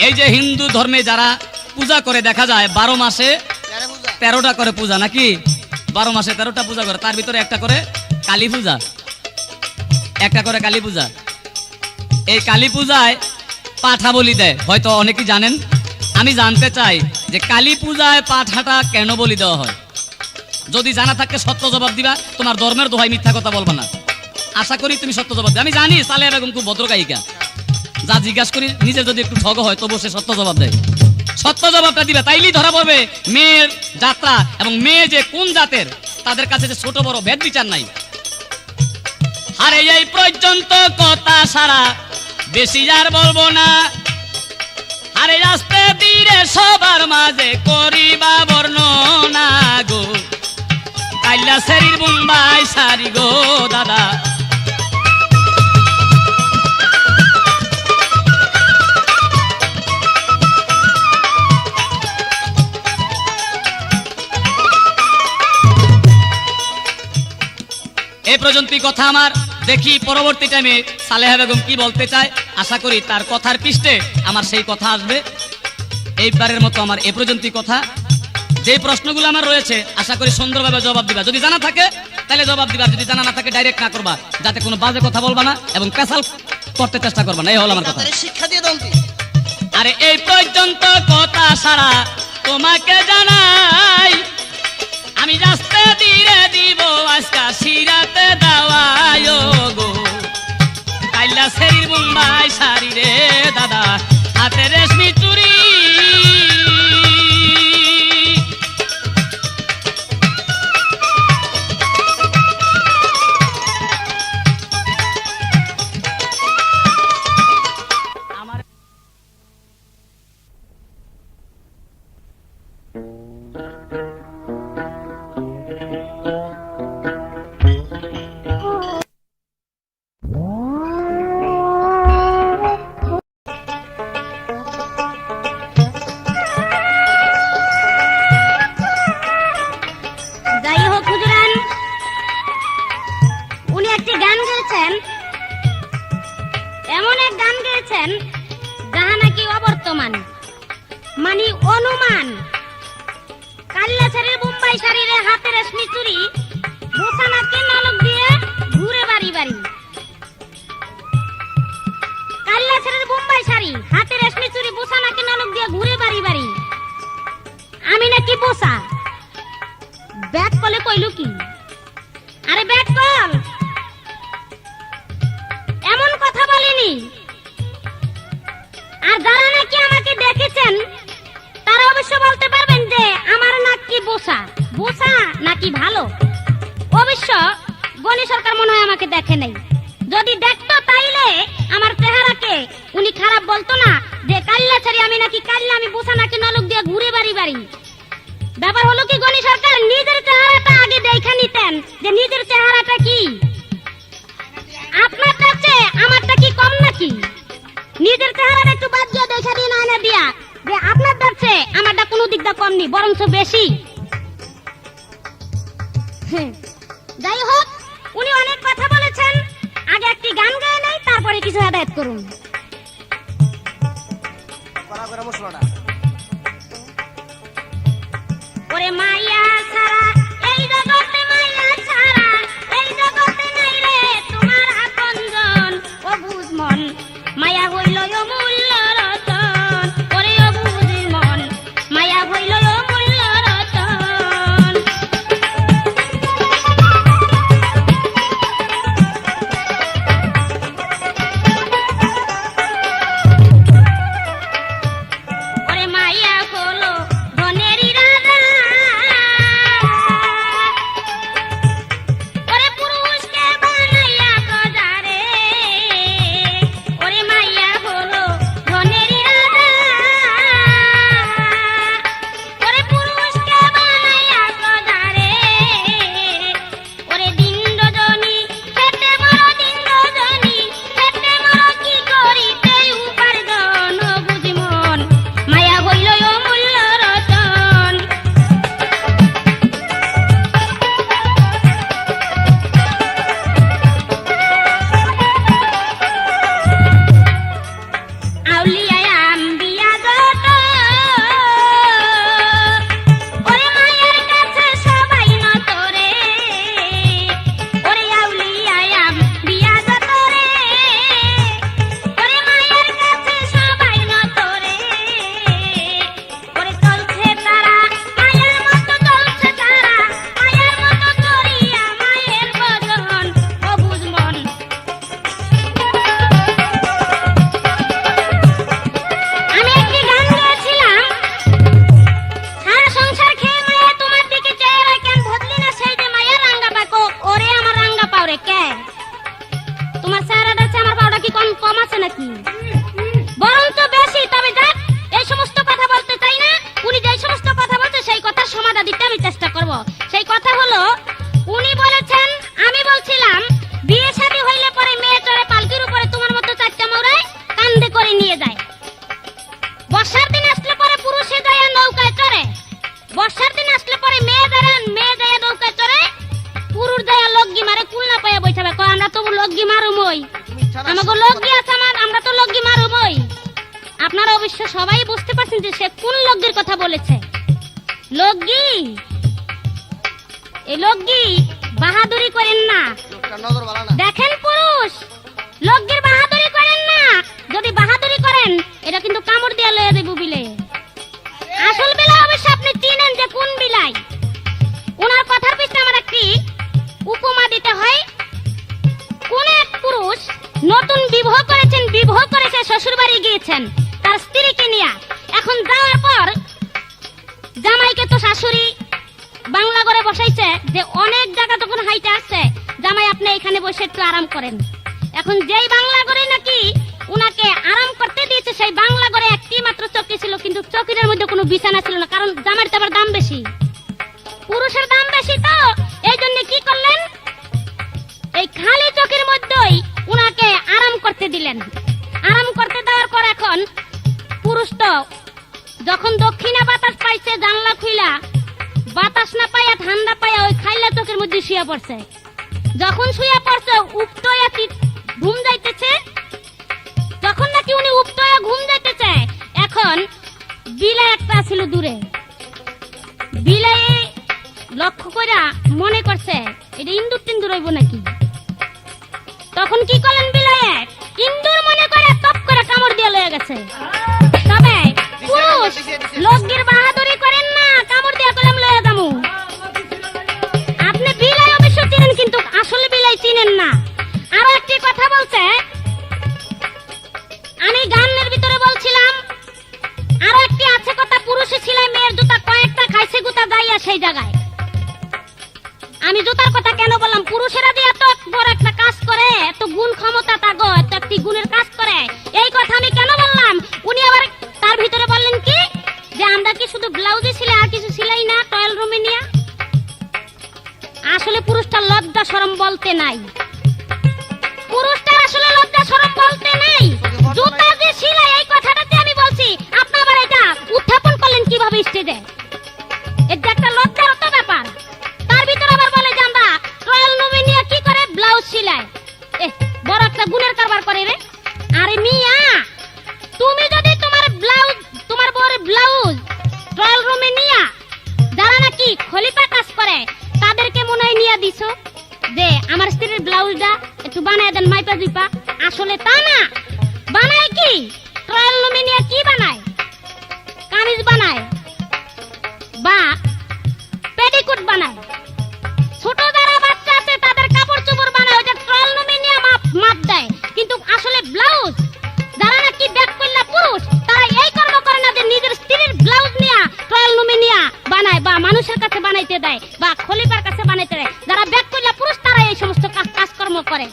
এই যে হিন্দু ধর্মে যারা পূজা করে, দেখা যায় 12 মাসে তেরে বুঝা 13টা করে পূজা, নাকি 12 মাসে 13টা পূজা করে, তার ভিতরে একটা করে কালী পূজা, একটা করে কালী পূজা। এই কালী পূজায় পাঠা বলি দেয়, হয়তো অনেকেই জানেন। আমি জানতে চাই যে কালী পূজায় পাঠাটা কেন বলি দেওয়া হয়? যদি জানা থাকে সত্য জবাব দিবা, তোমার ধর্মের দোহাই মিথ্যা কথা বলবা না। আশা করি তুমি সত্য জবাব দিবে। আমি জানি সালেহা বেগম খুব ভদ্র গায়িকা, যা জিজ্ঞাসা করি নিজে যদি একটু ঠগ হয় তবু সে সত্য জবাব দেয়। সত্য জবাবটা দিবে, তাইলেই ধরা পড়বে মেয়ের যাত্রা এবং মেয়ে যে কোন জাতের, তাদের কাছে যে ছোট বড় ভেদ বিচার নাই। আরে এই পর্যন্ত কথা সারা, বেশি আর বলবো না। আরে আস্তে ধীরে সবার মাঝে করিবা বর্ণনা গো, কাইলা শরীর মুম্বাই সারি গো দাদা। এই পর্যন্ত কথা আমার, দেখি পরবর্তী টাইমে সালেহা বেগম কি বলতে চায়। আশা করি তার কথার পৃষ্ঠে আমার সেই কথা আসবে। এইবারের মতো আমার এ পর্যন্ত কথা। যে প্রশ্নগুলো আমার রয়েছে আশা করি সুন্দরভাবে জবাব দিবা। যদি জানা থাকে তাহলে জবাব দিবা, যদি জানা না থাকে ডাইরেক্ট না করবা, যাতে কোনো বাজে কথা বলবা না এবং পেশাল করতে চেষ্টা করবা না। এই হলো আমার কথা। তাদের শিক্ষা দিয়ে দাও তুই। আরে এই পর্যন্ত কথা সারা তোমাকে জানাই, আমি রাস্তা ধীরে দিব আজকা সিরাতে দাওয়ায় গো, কাইলা শরীর মুম্বাই সারি রে দাদা, হাতে রেশমি চুরি। যাই হোক হুজুরান, উনি একটি গান গেয়েছেন, এমন এক গান গেয়েছেন যাহা নাকি অবর্তমান, মানে অনুমান। কাল্লা শাড়ির বোম্বাই শাড়িরে হাতে রেশমি চুরি, বোসা নাকে নলক দিয়ে ঘুরে বাড়ি বাড়ি। কাল্লা শাড়ির বোম্বাই শাড়ি, হাতে রেশমি চুরি, বোসা নাকে নলক দিয়ে ঘুরে বাড়ি বাড়ি। আমি নাকি বোসা? ব্যাট কলে কইল কি? আরে ব্যাট কল এমন কথা বলিনি। আর যারা নাকি আমাকে দেখেছেন তারা অবশ্য বলতে পারবেন যে আমার নাক কি বোসা, বোসা নাকি ভালো। অবশ্য গণি সরকার মনে হয় আমাকে দেখে নাই। যদি দেখতো তাইলে আমার চেহারাকে উনি খারাপ বলতো না যে কাল্লা ছাড়ি আমি নাকি কাল্লা, আমি বোসা নাকি নলক দিয়ে ঘুরে বাড়ি বাড়ি। ব্যাপার হলো কি, গণি সরকার নিজের চেহারাটা আগে দেখে নিতেন যে নিজের চেহারাটা কি। আপনার কাছে আমারটা কি কম নাকি? নিজের চেহারাটা একটু বাদ দিয়ে দেখে দিন আয়না দিয়া যে আপনার কাছে আমারটা কোনো দিক দিয়ে কম নি, বরঞ্চ বেশি। যাই হোক, উনি অনেক কথা বলেছেন, আগে একটি গান গায়ে নাই, তারপরে কিছু হেদায়েত করুন। করা করে মশলাটা ওরে মাইয়া ছাড়া এই জগতে, মাইয়া ছাড়া এই জগতে নাই রে তোমার আপনজন। ও বুঝ মন, মায়া হইল অমূল্য রতন। ওরে ও বুঝ মন, মায়া হইল অমূল্য রতন। ওরে মাইয়া হলো ধনেরই রাজা, বর্ষার দিন আসলে পরে মেয়ে যায় নৌকা চড়ে, পুরুষ যায় লগগি মারে, কুল না পাইয়া বৈঠাবে কয় আমরা তো লগগি মারুমই, তুমি ইচ্ছা না আমাকে লগগি আছে আমরা তো লগগি মারুমই। আপনারা অবশ্য সবাই বুঝতে পারছেন যে সে কোন লগগির কথা বলেছে। লগগি, এই লগগি বাহাদুরি করেন না। লোকটা নজর ভালো না। দেখেন পুরুষ, লগগির বাহাদুরি করেন না। যদি বাহাদুরি করেন এটা কিন্তু কামড় দিয়ে লয়ে দেব বিলে। আসল বিলাই অবশ্য আপনি চিনেন যে কোন বিলাই। ওনার কথার পিছনে আমার একটি উপমা দিতে হয়। কোন এক পুরুষ নতুন বিবাহ করেছেন, বিবাহ করেছে, শ্বশুর বাড়ি গিয়েছেন তার স্ত্রীকে নিয়ে। এখন যাওয়ার পর জামাইকে তো শাশুড়ি বাংলা করে বসাইছে যে অনেক জায়গা যখন হাইটে আসছে, জামাই আপনি এখানে বসে একটু আরাম করেন। এখন যেই বাংলা করে নাকি উনাকে আরাম করতে দিয়েছে, সেই বাংলা করে একটি মাত্র চৌকি ছিল, কিন্তু চৌকির মধ্যে কোনো বিছানা ছিল না, কারণ জামাইয়ের তো আবার দাম বেশি, পুরুষের দাম বেশি। তো এই জন্য কি করলেন, এই খালি চৌকির মধ্যেই উনাকে আরাম করতে দিলেন। আরাম করতে দেওয়ার পর এখন পুরুষ তো যখন দক্ষিণা বাতাস পাইছে, জানলা খুইলা বাতাস না পাইয়া ঠান্ডা পাইয়া ওই খাইলা চৌকির মধ্যে শুয়ে পড়ছে। যখন শুয়ে পড়ছে উপটয়া ঘুম যাইতেছে, যখন নাকি উনি উপটয়া ঘুম যাইতেছে, এখন বিলাই একটা ছিল দূরে। বিলাই লক্ষ্য কইরা মনে করছে এটা ইন্দুর টিন্দুর হইব নাকি। তখন কি করলেন, বিলায়ে ইন্দুর মনে করে টপ করে কামড় দিয়ে লয়ে গেছে। তবে পুরুষ লগগির বাহাদুরি করেন না, কামড় দিয়ে কলম লয়ে যামু। আপনি বিলাই অবশ্য চিনেন, কিন্তু আসলে বিলাই চিনেন না। আরো একটি কথা বলছে, আমি গানের ভিতরে বলছিলাম আরো একটি আছে কথা, পুরুষে ছিল মেয়ের জুতা কয়েকটা খাইছে গুতা যাইয়া সেই জায়গায়। আমি জুতার কথা কেন বললাম, পুরুষেরা যে এত বড় একটা কাজ করে, এত গুণ ক্ষমতা তাগো, এত একটি গুণের কাজ করে, এই কথা আমি কেন বললাম। উনি আবার তার ভিতরে বললেন কি যে আমরা কি শুধু ব্লাউজে ছিলে আর কিছু সিলাই না টয়েল রুমে নিয়ে। আসলে পুরুষটার লজ্জা শরম বলতে নাই, পুরুষটার আসলে লজ্জা শরম বলতে নাই। জুতা যে সিলাই এই কথাটাতে আমি বলছি, আপনি আবার এটা উত্থাপন করলেন কিভাবে স্টেজে, এটা একটা লজ্জার তো ব্যাপার। তার ভিতরে আবার বলে যে আমরা টয়েল রুমে নিয়ে কি করে ব্লাউজ সিলাই, বড় একটা গুণের কারবার করে রে। আরে মিয়া, তুমি যদি তোমার বউর ব্লাউজ টয়েল রুমে নিয়া যারা নাকি খলিফা কাজ করে তাদেরকে মনে হয় নিয়ে দিছো যে আমার স্ত্রীর ব্লাউজটা একটু বানায় দেন মাইপা দুইপা। আসলে তা না, বানায় কি টয়েল রুমে নিয়ে কি বানায়, কামিজ বানায় বা পেটিকোট বানায়। ছোট যারা বাচ্চা আছে তাদের কাপড় চোপড় বানায়, ওটা টয়েল রুমে নিয়ে মাপ দেয়। কিন্তু আসলে ব্লাউজ যারা নাকি ব্যাক করলা পুরুষ, তারা এই কর্ম করে না যে নিজের স্ত্রীর ব্লাউজ নিয়ে টয়েল রুমে নিয়ে বানায় বা মানুষের কাছে বানাইতে দেয় বা খলিফার কাছে বানাইতে দেয়। যারা ব্যাক করলা পুরুষ তারা এই সমস্ত কাজকর্ম করে।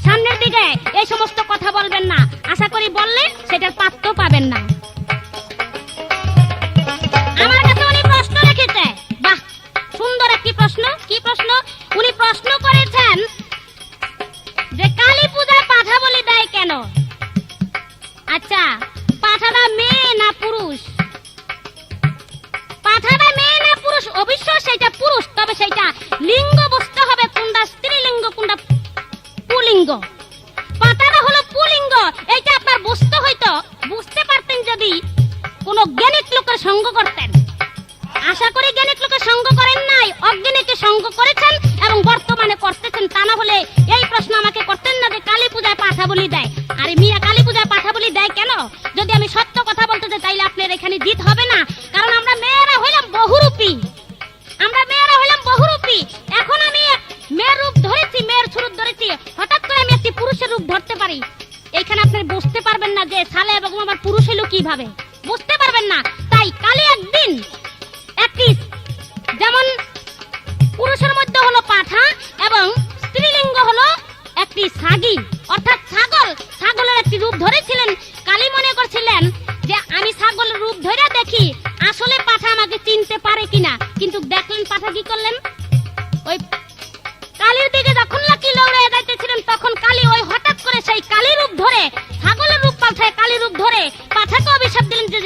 সামনের দিকে এই সমস্ত কথা বলবেন না, আশা করি বললে সেটার পাত্র পাবেন না। আমার কাছে উনি প্রশ্ন রেখেছে, বাহ সুন্দর একটি প্রশ্ন। কি প্রশ্ন? উনি প্রশ্ন করেছেন যে কালী পূজায় পাঠা বলি দেয় কেন? আচ্ছা, পাঠাটা মেয়ে না পুরুষ? পাঠাটা মেয়ে না পুরুষ? অবশ্য সেটা পুরুষ, তবে সেটা লিঙ্গ বুঝতে হবে, কোনটা স্ত্রীলিঙ্গ কোনটা পুলিঙ্গ। পাঠাটা হলো পুলিঙ্গ, এইটা আপনার বুঝতে হইতো, বুঝতে পারতেন যদি কোন জ্ঞানিক লোকের সঙ্গ করতেন। আশা করি জ্ঞানিক লোকের সঙ্গ করেন নাই, অজ্ঞানীকে সঙ্গ করেছেন এবং বর্তমানে করতেছেন। তা না হলে এই প্রশ্ন আমাকে করতেন না যে কালী পূজায় পাঠা বলি দেয়। আরে মিয়া, কালী পূজায় পাঠা বলি দেয় কেন? যদি আমি সত্য কথা বলতে চাই তাইলে আপনার এখানে দিতে হবে না, কারণ আমরা মেয়েরা হইলাম বহুরূপী। আমরা মেয়েরা হইলাম বহুরূপী। এখন আমি মেয়ের রূপ ধরেছি, মেয়ের স্বরূপ ধরেছি, হঠাৎ করে আমি একটি পুরুষের রূপ ধরতে পারি। এইখানে আপনি বুঝতে পারবেন না যে সালে বেগম আমার পুরুষ হইল কিভাবে, বুঝতে পারবেন না। তাই কালী একদিন একটি, যেমন পুরুষের মধ্যে হলো পাঠা এবং স্ত্রীলিঙ্গ হলো একটি ছাগি অর্থাৎ ছাগল, ছাগলের একটি রূপ ধরেছিলেন। কালী মনে করছিলেন যে আমি ছাগলের রূপ ধরে দেখি আসলে পাঠা আমাকে চিনতে পারে কিনা, কিন্তু দেখলেন পাঠা কি করলেন, ওই কালীর দিকে যখন লাকি লড়ে যাইতেছিলেন তখন কালী ওই হঠাৎ করে সেই কালী রূপ ধরে, ছাগলের রূপ পাল্টায় কালী রূপ ধরে পাঠাকে অভিশাপ দিলেন যে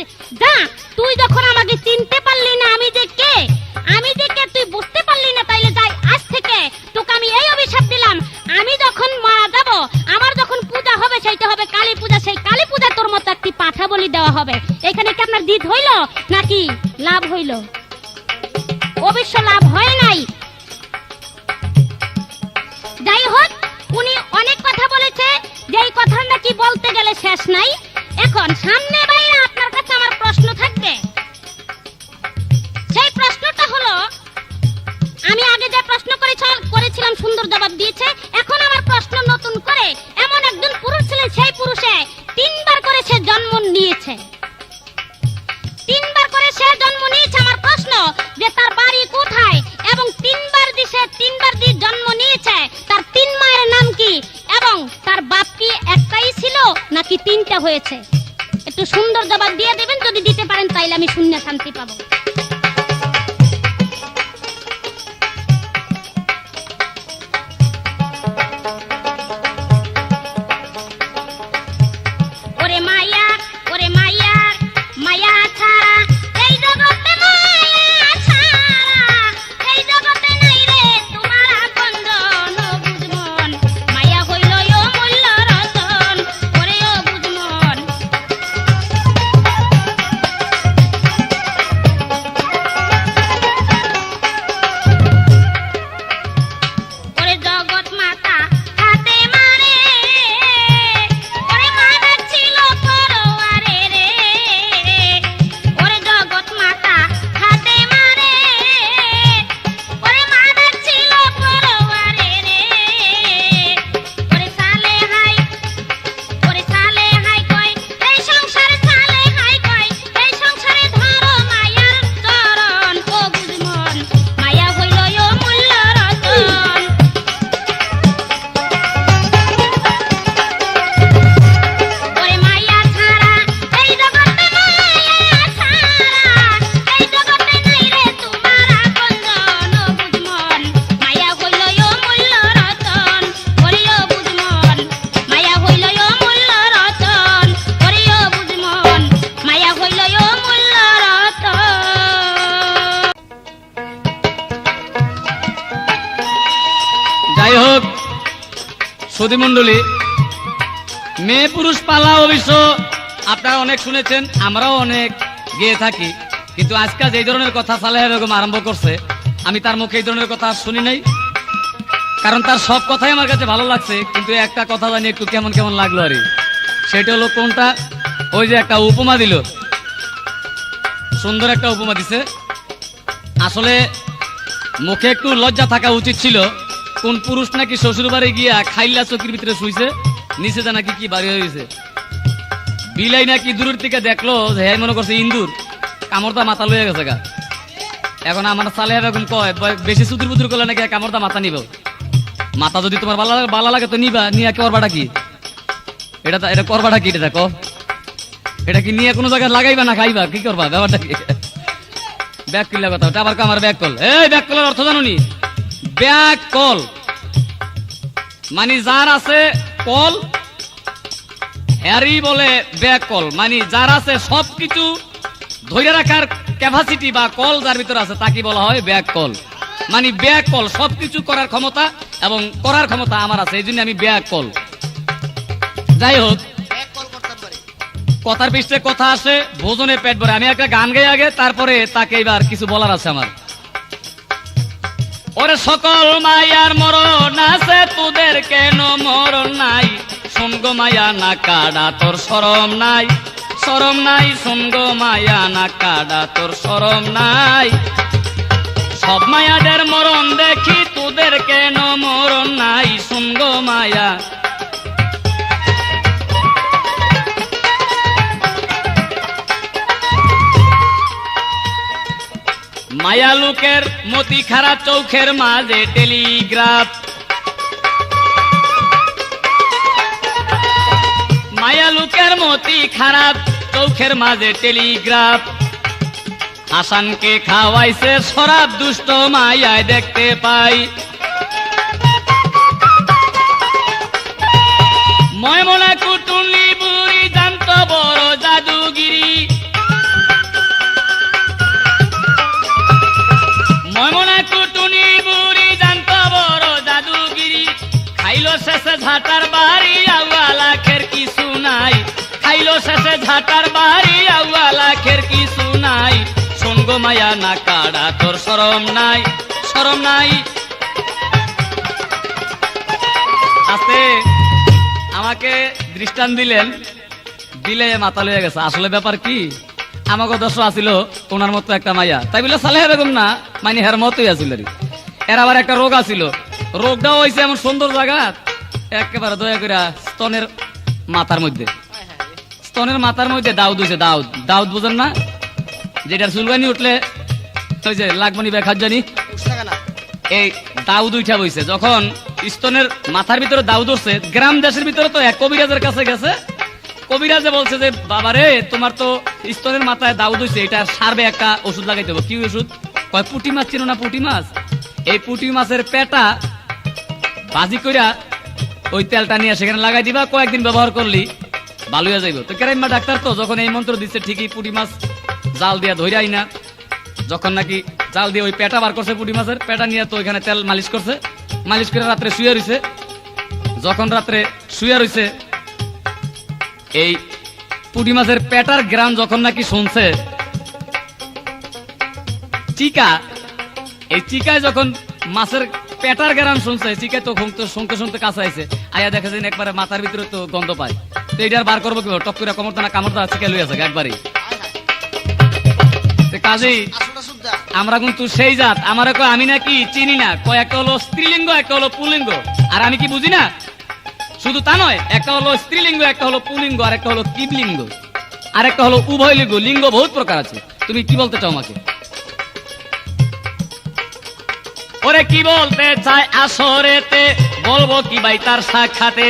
যা, তুই যখন আমাকে চিনতে পারলি না আমি যে কে, জিদ হইল নাকি লাভ হইল? অবশ্য লাভ হয় নাই। যাই হোক, উনি অনেক কথা বলেছে, যেই কথা নাকি বলতে গেলে শেষ নাই। এখন সামনে বাইরে আপনার কাছে আমার প্রশ্ন থাকবে। সেই প্রশ্নটা হলো, আমি আগে যে প্রশ্ন করেছিলাম সুন্দর জবাব দিয়েছে। এখন আমার প্রশ্ন নতুন করে, এমন একজন পুরুষ ছিলেন, সেই পুরুষে 3 বার করে সে জন্ম নিয়েছে। 3 বার করে সে জন্ম নিয়েছে। আমার প্রশ্ন যে তার বাড়ি কোথায় এবং 3 বার জন্ম নিয়েছে, তার 3 মায়ের নাম কি এবং তার বাপ কি একটাই ছিল নাকি 3টা হয়েছে? একটু সুন্দর জবাব দিয়ে দেবেন। যদি দিতে পারেন তাইলে আমি শূন্য শান্তি পাবো। ওরে মায়া, ওরে মায়া, মায়া ছাড়া এই জগতে, মায়া ছাড়া এই জগতে নাই রে তোমার আপনজন। ও বুঝমন, মায়া হইল অমূল্য রতন। ওরে ও বুঝমন, ওরে জগৎ মাতা হাতে মারে, ওরে মানা ছিল পরোয়ারে রে। ওরে জগৎ মাতা হাতে মারে, ওরে মানা ছিল পরোয়ারে রে। ওরে সালে হাই, ওরে সালে হাই কয় এই সংসারে, সালে হাই কয় এই সংসারে, ধরো মায়ার চরণ। ও বুঝমন, মায়া হইল অমূল্য রতন। ওরে মায়া ছাড়া এই জগতে, মায়া ছাড়া এই জগতে নাই রে তোমার আপনজন। ও বুঝমন, মায়া হইল অমূল্য রতন। ওরে ও বুঝমন, মায়া হইল অমূল্য রতন। ওরে ও বুঝমন, মায়া হইল অমূল্য রতন। যাই হোক সুধীমণ্ডলী, মেয়ে পুরুষ পালা অবশ্য আপনারা অনেক শুনেছেন, আমরাও অনেক গেয়ে থাকি। কিন্তু আজকাল এই ধরনের কথা সালেহা বেগম আরম্ভ করছে, আমি তার মুখে এই ধরনের কথা শুনি নাই। কারণ তার সব কথাই আমার কাছে ভালো লাগছে, কিন্তু একটা কথা জানি একটু কেমন কেমন লাগলো আর সেটা হলো কোনটা, ওই যে একটা উপমা দিল, সুন্দর একটা উপমা দিছে। আসলে মুখে একটু লজ্জা থাকা উচিত ছিল। কোন পুরুষ নাকি শ্বশুর বাড়ি গিয়া খাইলা চকির ভিতরে শুইছে, নিচে যা নাকি কি বাড়ি হয়েছে, বিলাই নাকি দূরের থেকে দেখলো যে হ্যাঁ মনে করছে ইন্দুর, কামড়টা মাথা লয়ে গেছে গা। এখন আমার সালেহা বেগম কয় বেশি সুদূর বুদুর করলে নাকি কামড়টা মাথা নিব। মাথা যদি তোমার ভালো লাগে তো নিবা, নিয়ে করবাটা কি? এটা করবাটা কি? এটা দেখো, এটা কি নিয়ে কোনো জায়গায় লাগাইবা না খাইবা? কি করবা? ব্যাপারটা কি? ব্যাক কিল্লা কথা, ওটা আবার আমার ব্যাক কল। এই ব্যাক কলের অর্থ জানো নি? ব্যাক কল মানে যার আছে কল, হ্যারি বলে ব্যাক কল, মানে যার আছে সবকিছু ধরে রাখার ক্যাপাসিটি বা কল যার ভিতরে আছে তাকে বলা হয় ব্যাক কল। মানে ব্যাক কল, সবকিছু করার ক্ষমতা এবং করার ক্ষমতা আমার আছে, এই জন্য আমি ব্যাক কল। যাই হোক, কথার পৃষ্ঠে কথা আসে, ভোজনে পেট ভরে। আমি একটা গান গাই আগে, তারপরে তাকে এবার কিছু বলার আছে আমার। ওরে সকল মায়ার মরণ আছে, তোদের কেন মরণ নাই? শুনগ মায়া না কাডা তোর শরম নাই, শরম নাই। শুনগ মায়া না কাডা তোর শরম নাই। সব মায়াদের মরণ দেখি, তোদের কেন মরণ নাই? শুনগ মায়া। মায়া লোকের মতি খারাপ, চৌখের মাঝে টেলিগ্রাফ। মায়া লোকের মতি খারাপ, চৌখের মাঝে টেলিগ্রাফ। হাসানকে খাওয়াইছে শরাব, দুষ্ট মায়ায় দেখতে পাই। ময়মনা কুটুলি বুড়ি জানত বড় জাদুগিরি। ময়মনা কুটুনি বুড়ি জানত বড় জাদুগিরি। খাইল শেষে ঝাঁটার বাড়ি, আউয়া লাখের কিছু নাই। খাইল শেষে ঝাটার বাড়ি আউয়া লাখের কিছু নাই শোন গো মায়া না কাড়া তোর শরম নাই শরম নাই আস্তে আমাকে দৃষ্টান্ত দিলেন দিলে মাথা লয়ে গেছে আসলে ব্যাপার কি আমাকে দশ আসিল ওনার মতো একটা মাইয়া তাই বলে সালেহা বেগম না মানে হের মতোই আসিল এর আবার একটা রোগ আসিল রোগটাও হয়েছে এমন সুন্দর জায়গা একেবারে দয়া করে স্তনের মাথার মধ্যে স্তনের মাথার মধ্যে দাউদ হয়েছে দাউদ দাউদ বুঝেন না যেটার চুলকানি উঠলে ওই যে লাগবানি বেখার জানি এই দাউদ উঠা বইছে যখন স্তনের মাথার ভিতরে দাউদ উঠছে গ্রাম দেশের ভিতরে তো এক কবিরাজের কাছে গেছে কবিরাজে বলছে যে বাবারে তোমার তো স্তনের মাথায় দাউদ হইছে এটা সারবে একটা ওষুধ লাগাইতে হবে কি ওষুধ কয় পুঁটি মাছ ছিল না পুঁটি মাছ এই পুঁটি মাছের পেটা ভাজি কইরা ওই তেলটা নিয়ে সেখানে লাগাই দিবা কয়েকদিন ব্যবহার করলি ভালো হয়ে যাইব তো কেরাইমা ডাক্তার তো যখন এই মন্ত্র দিচ্ছে ঠিকই পুঁটি মাছ জাল দিয়া ধইরাই না যখন নাকি জাল দিয়ে ওই পেটা বার করছে পুঁটি মাছের পেটা নিয়ে তো ওইখানে তেল মালিশ করছে মালিশ করে রাত্রে শুয়ে রইছে যখন রাত্রে শুয়ে রইছে এই পুঁটি মাছের পেটার গ্রাম যখন নাকি শুনছে চিকা এই চিকায় যখন মাছের পেটার গ্রাম শুনছে চিকায় তো শুনতে শুনতে কাছে আইছে আয়া দেখা যায় একবারে মাথার ভিতরে তো গন্ধ পায় তো এইটার বার করবো কি টপ করে কমরটা না কামড়টা চিকা লই আছে একবারই কাজেই আমরা কিন্তু সেই জাত আমার কয় আমি নাকি চিনি না কয় একটা হলো স্ত্রীলিঙ্গ একটা হলো পুলিঙ্গ আর আমি কি বুঝি না শুধু তা নয় একটা হলো স্ত্রীলিঙ্গ একটা হলো পুলিঙ্গ আর একটা হলো কিবলিঙ্গ আর একটা হলো উভয় লিঙ্গ লিঙ্গ বহুত প্রকার আছে তুমি কি বলতে চাও আমাকে ওরে কি বলতে চাই আসরেতে বলবো কি ভাই তার সাক্ষাতে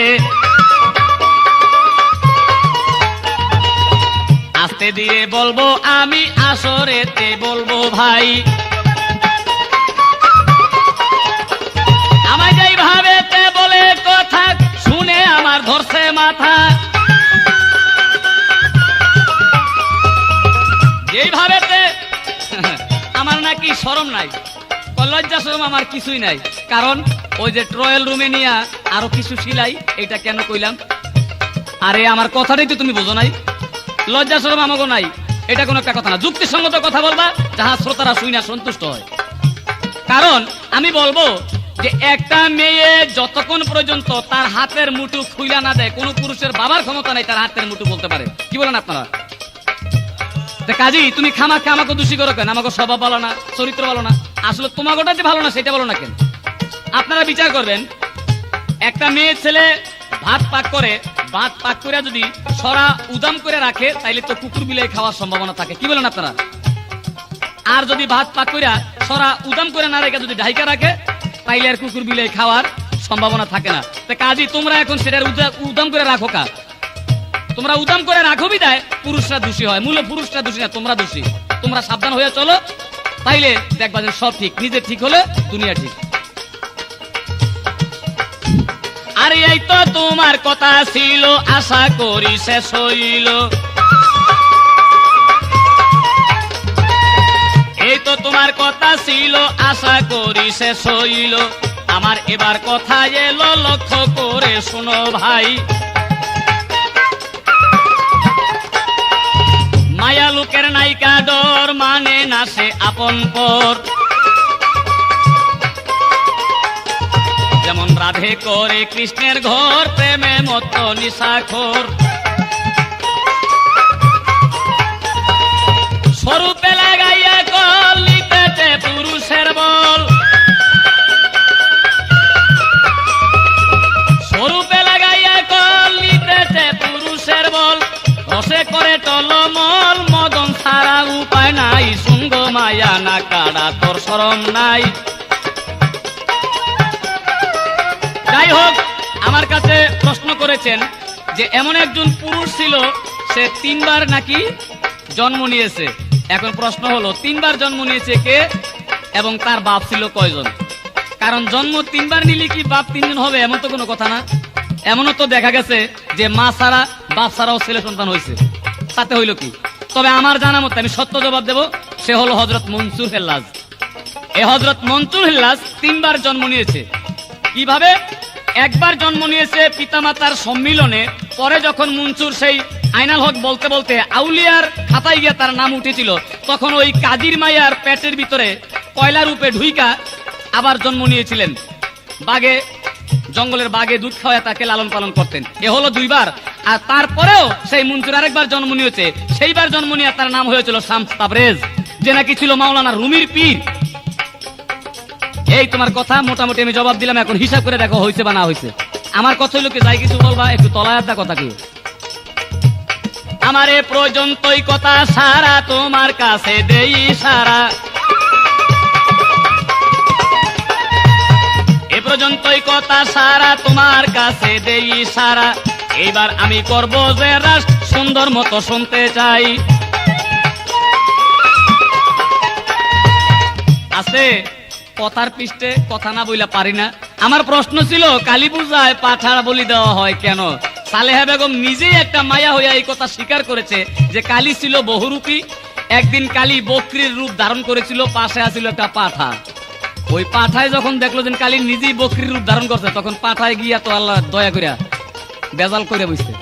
আস্তে দিয়ে বলবো আমি আসরেতে বলবো ভাই আমায় যাই ভাবেতে বলে কথা শুনে আমার ধরছে মাথা যেই ভাবেতে আমার নাকি শরম নাই লজ্জা শরম আমার কিছুই নাই কারণ ওই যে ট্রয়াল রুমে নিয়ে আরো কিছু সিলাই এটা কেন কইলাম আরে আমার কথাটাই তো তুমি বোঝো নাই লজ্জা শরম আমাকে নাই এটা কোনো একটা কথা না যুক্তিসঙ্গত কথা বলবা যাহা শ্রোতারা শুই না সন্তুষ্ট হয় কারণ আমি বলবো যে একটা মেয়ে যতক্ষণ পর্যন্ত তার হাতের মুঠু খুইলা না দেয় কোন পুরুষের বাবার ক্ষমতা নাই তার হাতের মুঠু বলতে পারে কি বলেন আপনারা কাজী তুমি খামাকে আমাকে দোষী করো কেন আমাকে স্বভাব ভালো না চরিত্র ভালো না আসলে তোমাকে যে ভালো না সেটা বলো না কেন আপনারা বিচার করবেন একটা মেয়ে ছেলে ভাত পাক করে ভাত পাক করে যদি সরা উদাম করে রাখে তাইলে তো কুকুর বিলাই খাওয়ার সম্ভাবনা থাকে কি বলেন আপনারা আর যদি ভাত পাক করে সরা উদাম করে না রেখে যদি ঢাইকা রাখে তাইলে আর কুকুর বিলাই খাওয়ার সম্ভাবনা থাকে না তো কাজী তোমরা এখন সেটার উদাম করে রাখো কা তোমরা উদাম করে রাখো বিদায় পুরুষরা দোষী হয় মূল পুরুষরা দোষী না তোমরা দোষী তোমরা সাবধান হয়ে চলো তাইলে দেখবা যে সব ঠিক নিজে ঠিক হলে দুনিয়া ঠিক আর এই তো তোমার কথা ছিল আশা করি শেষ হইল এই তো তোমার কথা ছিল আশা করি শেষ হইল আমার এবার কথা এলো লক্ষ্য করে শোনো ভাই মায়া লোকের নায়িকা ডর মানে না সে আপন পর যেমন রাধে করে কৃষ্ণের ঘর প্রেমে মত নিশাখর স্বরূপে লাগাইয়া কল লিখেছে পুরুষের বল স্বরূপে লাগাইয়া কল লিখেছে পুরুষের বল রসে করে টলমল মদন ছাড়া উপায় নাই শুঙ্গ মায়া না কাড়া তোর শরম নাই যাই হোক আমার কাছে প্রশ্ন করেছেন যে এমন একজন পুরুষ ছিল সে 3 বার নাকি জন্ম নিয়েছে এখন প্রশ্ন হলো 3 বার জন্ম নিয়েছে কে এবং তার বাপ ছিল কয়জন কারণ জন্ম 3 বার নিলে কি বাপ 3 জন হবে এমন তো কোনো কথা না এমনও তো দেখা গেছে যে মা ছাড়া বাপ ছাড়াও ছেলে সন্তান হয়েছে তাতে হইল কি তবে আমার জানা মতে আমি সত্য জবাব দেব সে হলো হযরত মনসুর হেল্লাজ এই হযরত মনসুর হেল্লাজ 3 বার জন্ম নিয়েছে কিভাবে একবার জন্ম নিয়েছে পিতামাতার সম্মিলনে পরে যখন মনসুর সেই আইনাল হক বলতে বলতে আউলিয়ার খাতায় গিয়ে তার নাম উঠেছিল, তখন ওই কাজীর মাইয়ার পেটের ভিতরে কয়লা রূপে ঢুইকা আবার জন্ম নিয়েছিলেন। বাগে, জঙ্গলের বাগে দুধ খাওয়ায় তাকে লালন পালন করতেন। এ হলো 2 বার। আর তারপরেও সেই মনসুর আরেকবার জন্ম নিয়েছে, সেইবার জন্ম নিয়ে তার নাম হয়েছিল শামস তাবরেজ, যে নাকি ছিল মাওলানা রুমির পীর। এই তোমার কথা মোটামুটি আমি জবাব দিলাম, এখন হিসাব করে দেখো হয়েছে বা না হয়েছে। আমার কথা হইলো কি, যাই কিছু বলবা একটু তলায়াত দা কথা কি। আমার এ পর্যন্তই কথা সারা, তোমার কাছে দেই সারা। এ পর্যন্তই কথা সারা, তোমার কাছে দেই সারা। এইবার আমি করব যে রাস, সুন্দর মতো শুনতে চাই। আছে কথার পৃষ্ঠে কথা না বইলা পারি না। আমার প্রশ্ন ছিল, কালী পূজায় পাঠা বলি দেওয়া হয় কেন? সালেহা বেগম নিজেই একটা মায়া হইয়া এই কথা স্বীকার করেছে যে কালী ছিল বহুরূপী। একদিন কালী বকরির রূপ ধারণ করেছিল, পাশে আছিল একটা পাঠা। ওই পাঠায় যখন দেখলো যে কালী নিজেই বকরির রূপ ধারণ করছে, তখন পাঠায় গিয়া তো আল্লাহ দয়া করিয়া বেজাল করে বসছে।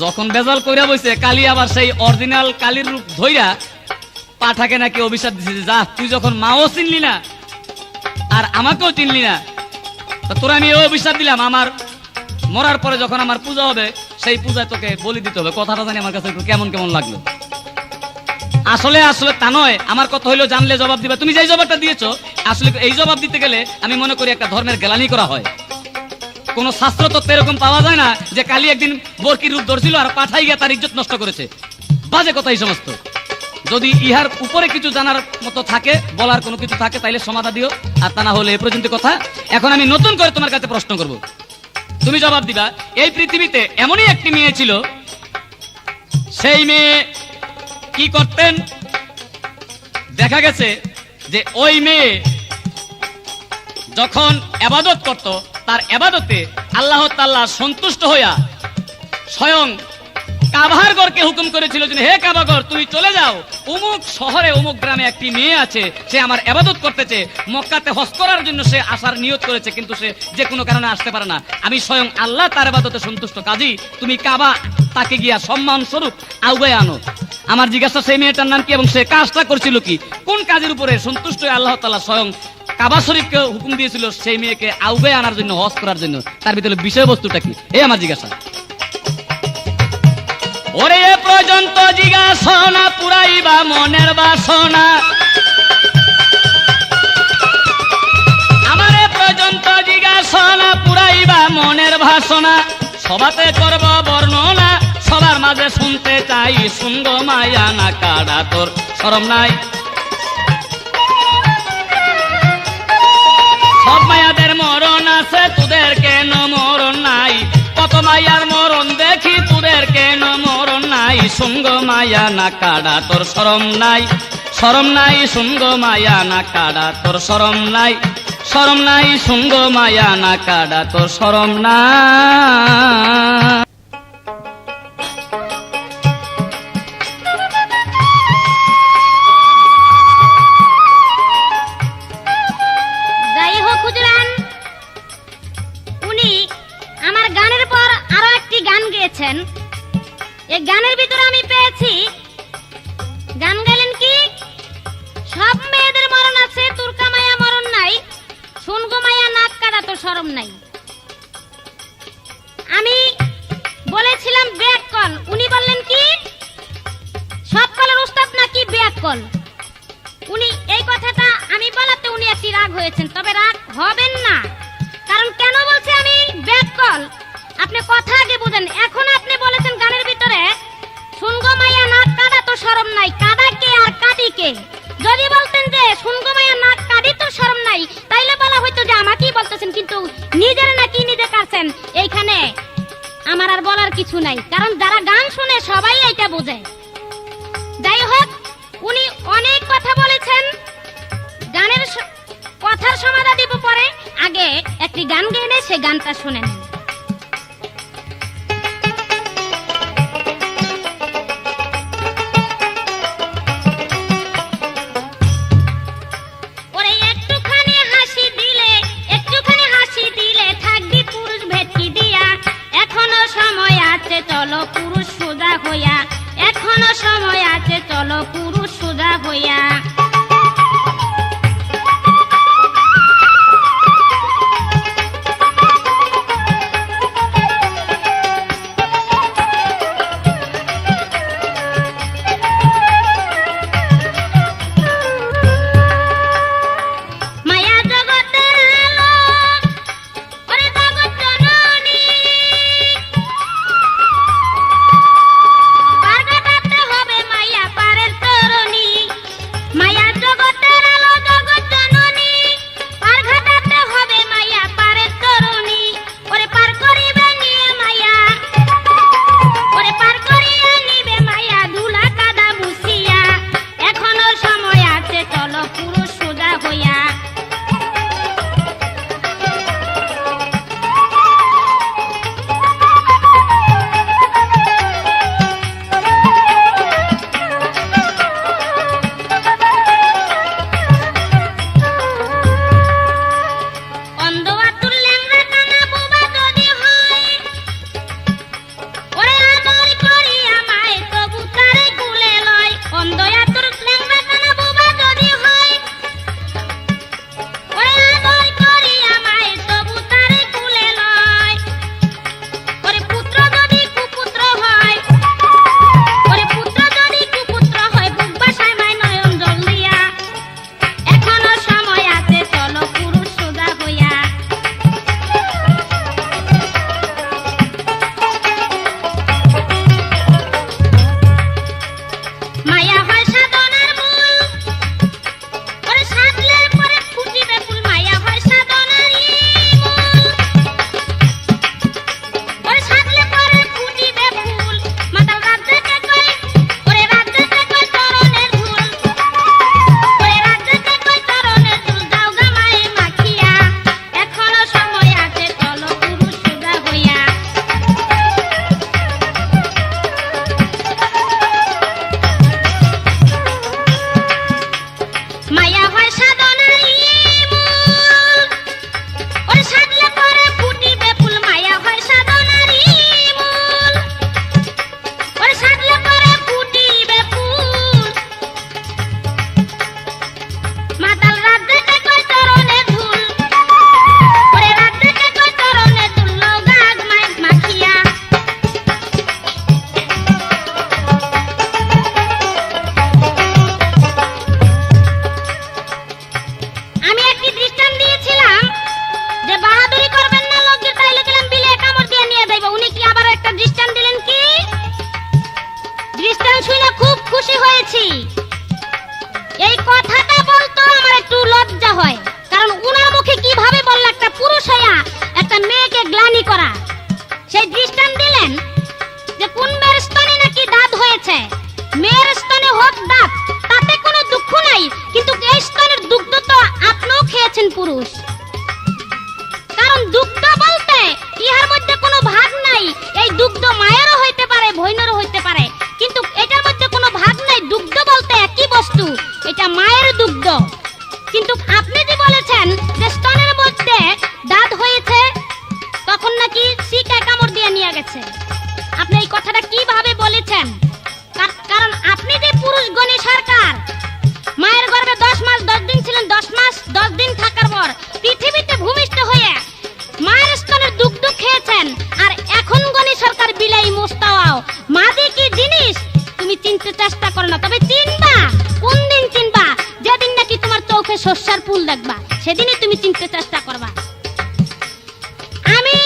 যখন বেজাল করে বসছে, কালী আবার সেই অরিজিনাল কালীর রূপ ধইরা পাঠাকে নাকি অভিশাপ দিছে, যা তুই যখন মাও চিনলি না আর আমাকেও চিনলি না, তোরা আমি অভিশাপ দিলাম, আমার মরার পরে যখন আমার পূজা হবে সেই পূজায় তোকে বলি দিতে হবে। কথাটা জানি আমার কাছে একটু কেমন কেমন লাগলো। আসলে আসলে তা নয়, আমার কথা হইলো জানলে জবাব দিবা। তুমি যেই জবাবটা দিয়েছো, আসলে এই জবাব দিতে গেলে আমি মনে করি একটা ধর্মের গ্যালানি করা হয়। কোন শাস্ত্র তত্ত্ব এরকম পাওয়া যায় না যে কালী একদিন বরকির রূপ ধরছিল আর পাঠাই গিয়ে তার ইজ্জত নষ্ট করেছে। বাজে কথা এই সমস্ত। যদি ইহার উপরে কিছু জানার মতো থাকে, বলার কোনো কিছু থাকে, তাইলে সমাধা দিও, আর তা না হলে এ পর্যন্ত কথা। এখন আমি নতুন করে তোমার কাছে প্রশ্ন করব, তুমি জবাব দিবা। এই পৃথিবীতে এমনই একটি মেয়ে ছিল, সেই মেয়ে কি করতেন? দেখা গেছে যে ওই মেয়ে যখন ইবাদত করত, তার ইবাদতে আল্লাহ তাআলা সন্তুষ্ট হইয়া স্বয়ং কাবার ঘরকে হুকুম করেছিল যে হে কাবাঘর, তুমি চলে যাও, অমুক শহরে অমুক গ্রামে একটি মেয়ে আছে, সে আমার ইবাদত করতেছে, মক্কাতে হজ করার জন্য সে আসার নিয়ত করেছে, কিন্তু সে যে কোনো কারণে আসতে পারে না। আমি স্বয়ং আল্লাহ তার ইবাদতে সন্তুষ্ট, কাজী তুমি কাবা তাকে গিয়া সম্মান স্বরূপ আউগায় আনো। আমার জিজ্ঞাসা সেই মেয়েটার নাম কি এবং সে কাজটা করছিল কি, কোন কাজের উপরে সন্তুষ্ট হয়ে আল্লাহ তাআলা স্বয়ং কাবা শরীফকে হুকুম দিয়েছিল সেই মেয়েকে আউগায় আনার জন্য, হজ করার জন্য? তার ভিতরে বিষয়বস্তুটা কি, এই আমার জিজ্ঞাসা। ওরে এ পর্যন্ত জিজ্ঞাসনা, পুরাইবা মনের বাসনা। আমার এ পর্যন্ত জিজ্ঞাসনা, পুরাইবা মনের ভাষণা। সবাতে করব বর্ণনা, সবার মাঝে শুনতে চাই, শুনব মায়া না কাড়া, তোর শরম নাই? সব মায়াদের মরণ আছে, তোদের কেন মরণ নাই? কত মায়ার মরণ দেখি, তোদের কেন মরণ নাই? শুনগ মায়া না কাড়া, তোর শরম নাই? শরম নাই, শুনগ মায়া না কাড়া, তোর শরম নাই? শরম নাই, শুনগ মায়া না কাড়া, তোর শরম নাই? যাই হোক হুজুরান, উনি আমার গানের পর আরো একটি গান গেয়েছেন। এই গানের ভিতরে আমি পেয়েছি, গান গাইলেন কি, সব মেয়েদের মরণ আছে, তোর কামায়া মরণ নাই, শুনগো মায়া নাক কাটা, তোর শরম নাই। আমি বলেছিলাম ব্যাক কল, উনি বললেন কি সব কলের উস্তাদ নাকি ব্যাক কল। উনি এই কথাটা আমি বলাতে উনি একটি রাগ হয়েছেন, তবে রাগ হবেন না। কারণ কেন বলছি আমি ব্যাক কল, আপনি কথা আগে বুঝেন। এখন আপনি বলেছেন গানের ভিতরে শুনগো মাইয়া নাক কাটা, তো শরম নাই। কাদা কে আর কাটি কে? যদি বলতেন যে শুনগো মাইয়া নাক কাটি, তো শরম নাই, তাইলে বলা হইতো যে আমাকেই বলতেছেন, কিন্তু নিজের নাকি নিজে কাছেন। এইখানে আমার আর বলার কিছু নাই, কারণ যারা গান শুনে সবাই এটা বোঝে। যাই হোক, উনি অনেক কথা বলেছেন, গানের কথার সমাধান দিব পরে। আগে একটি গান গেয়ে সে গানটা শুনেন। ওরে একটুখানি হাসি দিলে, একটুখানি হাসি দিলে থাকবি পুরুষ ভেটকি দিয়া। এখনো সময় আছে, চলো পুরুষ সোজা হয়ে লজ্জা হয়, কারণ উনার মুখে কিভাবে বলল একটা পুরুষ হইয়া একটা মেয়েকে গ্লানি করা। সেই দৃষ্টান্ত দিলেন যে কোন মেয়ের স্তনে নাকি দাঁত হয়েছে, মেয়ের স্তনে হোক দাঁত তাতে কোনো দুঃখ নাই, কিন্তু এই স্তনের দুগ্ধ তো আপনিও খেয়েছেন পুরুষ। কারণ দুগ্ধ বলতে ইহার মধ্যে কোনো ভাগ নাই। এই দুগ্ধ মায়েরও হইতে পারে, বইনেরও হইতে পারে, কিন্তু এটার মধ্যে কোনো ভাগ নাই। দুগ্ধ বলতে একই বস্তু, এটা মায়ের দুগ্ধ। কিন্তু আপনি যে বলেছেন যে স্তনের মধ্যে দাঁত হয়েছে, তখন নাকি শিকায় কামড় দিয়ে নিয়ে গেছে, আপনি এই কথাটা কিভাবে বলেছেন? কারণ আপনি যে পুরুষ গণী সরকার, মায়ের গর্ভে 10 মাস 10 দিন ছিলেন, 10 মাস 10 দিন থাকার পর পৃথিবীতে ভূমিষ্ঠ হয়ে মায়ের স্তনের দুগ্ধ খেয়েছেন, আর এখন গণী সরকার বিলাই মোস্তাওয়াও। মাদি কি জিনিস তুমি চিনতে চেষ্টা করো না, তবে চিনবা। কোন দিন চিনবা? যেদিন নাকি তোমার চোখে শস্যার ফুল দেখবা, সেদিনই তুমি চিনতে চেষ্টা করবা। আমি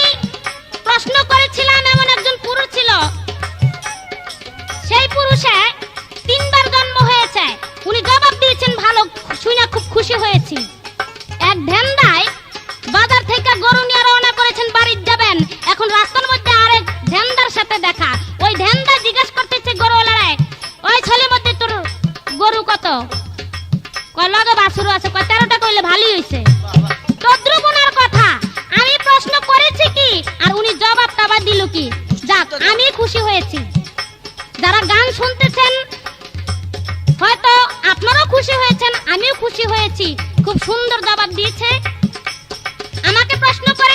প্রশ্ন করেছিলাম, এমন একজন পুরুষ ছিল, সেই পুরুষে 3 বার জন্ম হয়েছে। উনি জবাব দিয়েছেন ভালো, শুনে খুব খুশি হয়েছি। এক ধ্যানদায় বাজার থেকে গরু নিয়ে রওনা করেছেন, বাড়িতে যাবেন। এখন রাস্তার মধ্যে আরেক ধ্যানদার সাথে দেখা। ওই ধ্যানদা জিজ্ঞেস করতেছে গরুওয়ালারে, ওই ছেলের মধ্যে তোর গরু কত? কয় লগে বাছুরও আছে। কয় 13টা কইলে ভালোই হইছে। তদ্রুগুণার কথা আমি প্রশ্ন করেছি কি, আর উনি জবাবটা আবার দিল কি। যাক, আমি খুশি হয়েছি। যারা গান শুনতেছেন হয়তো আপনারাও খুশি হয়েছেন, আমিও খুশি হয়েছি। খুব সুন্দর জবাব দিয়েছে। আমাকে প্রশ্ন করে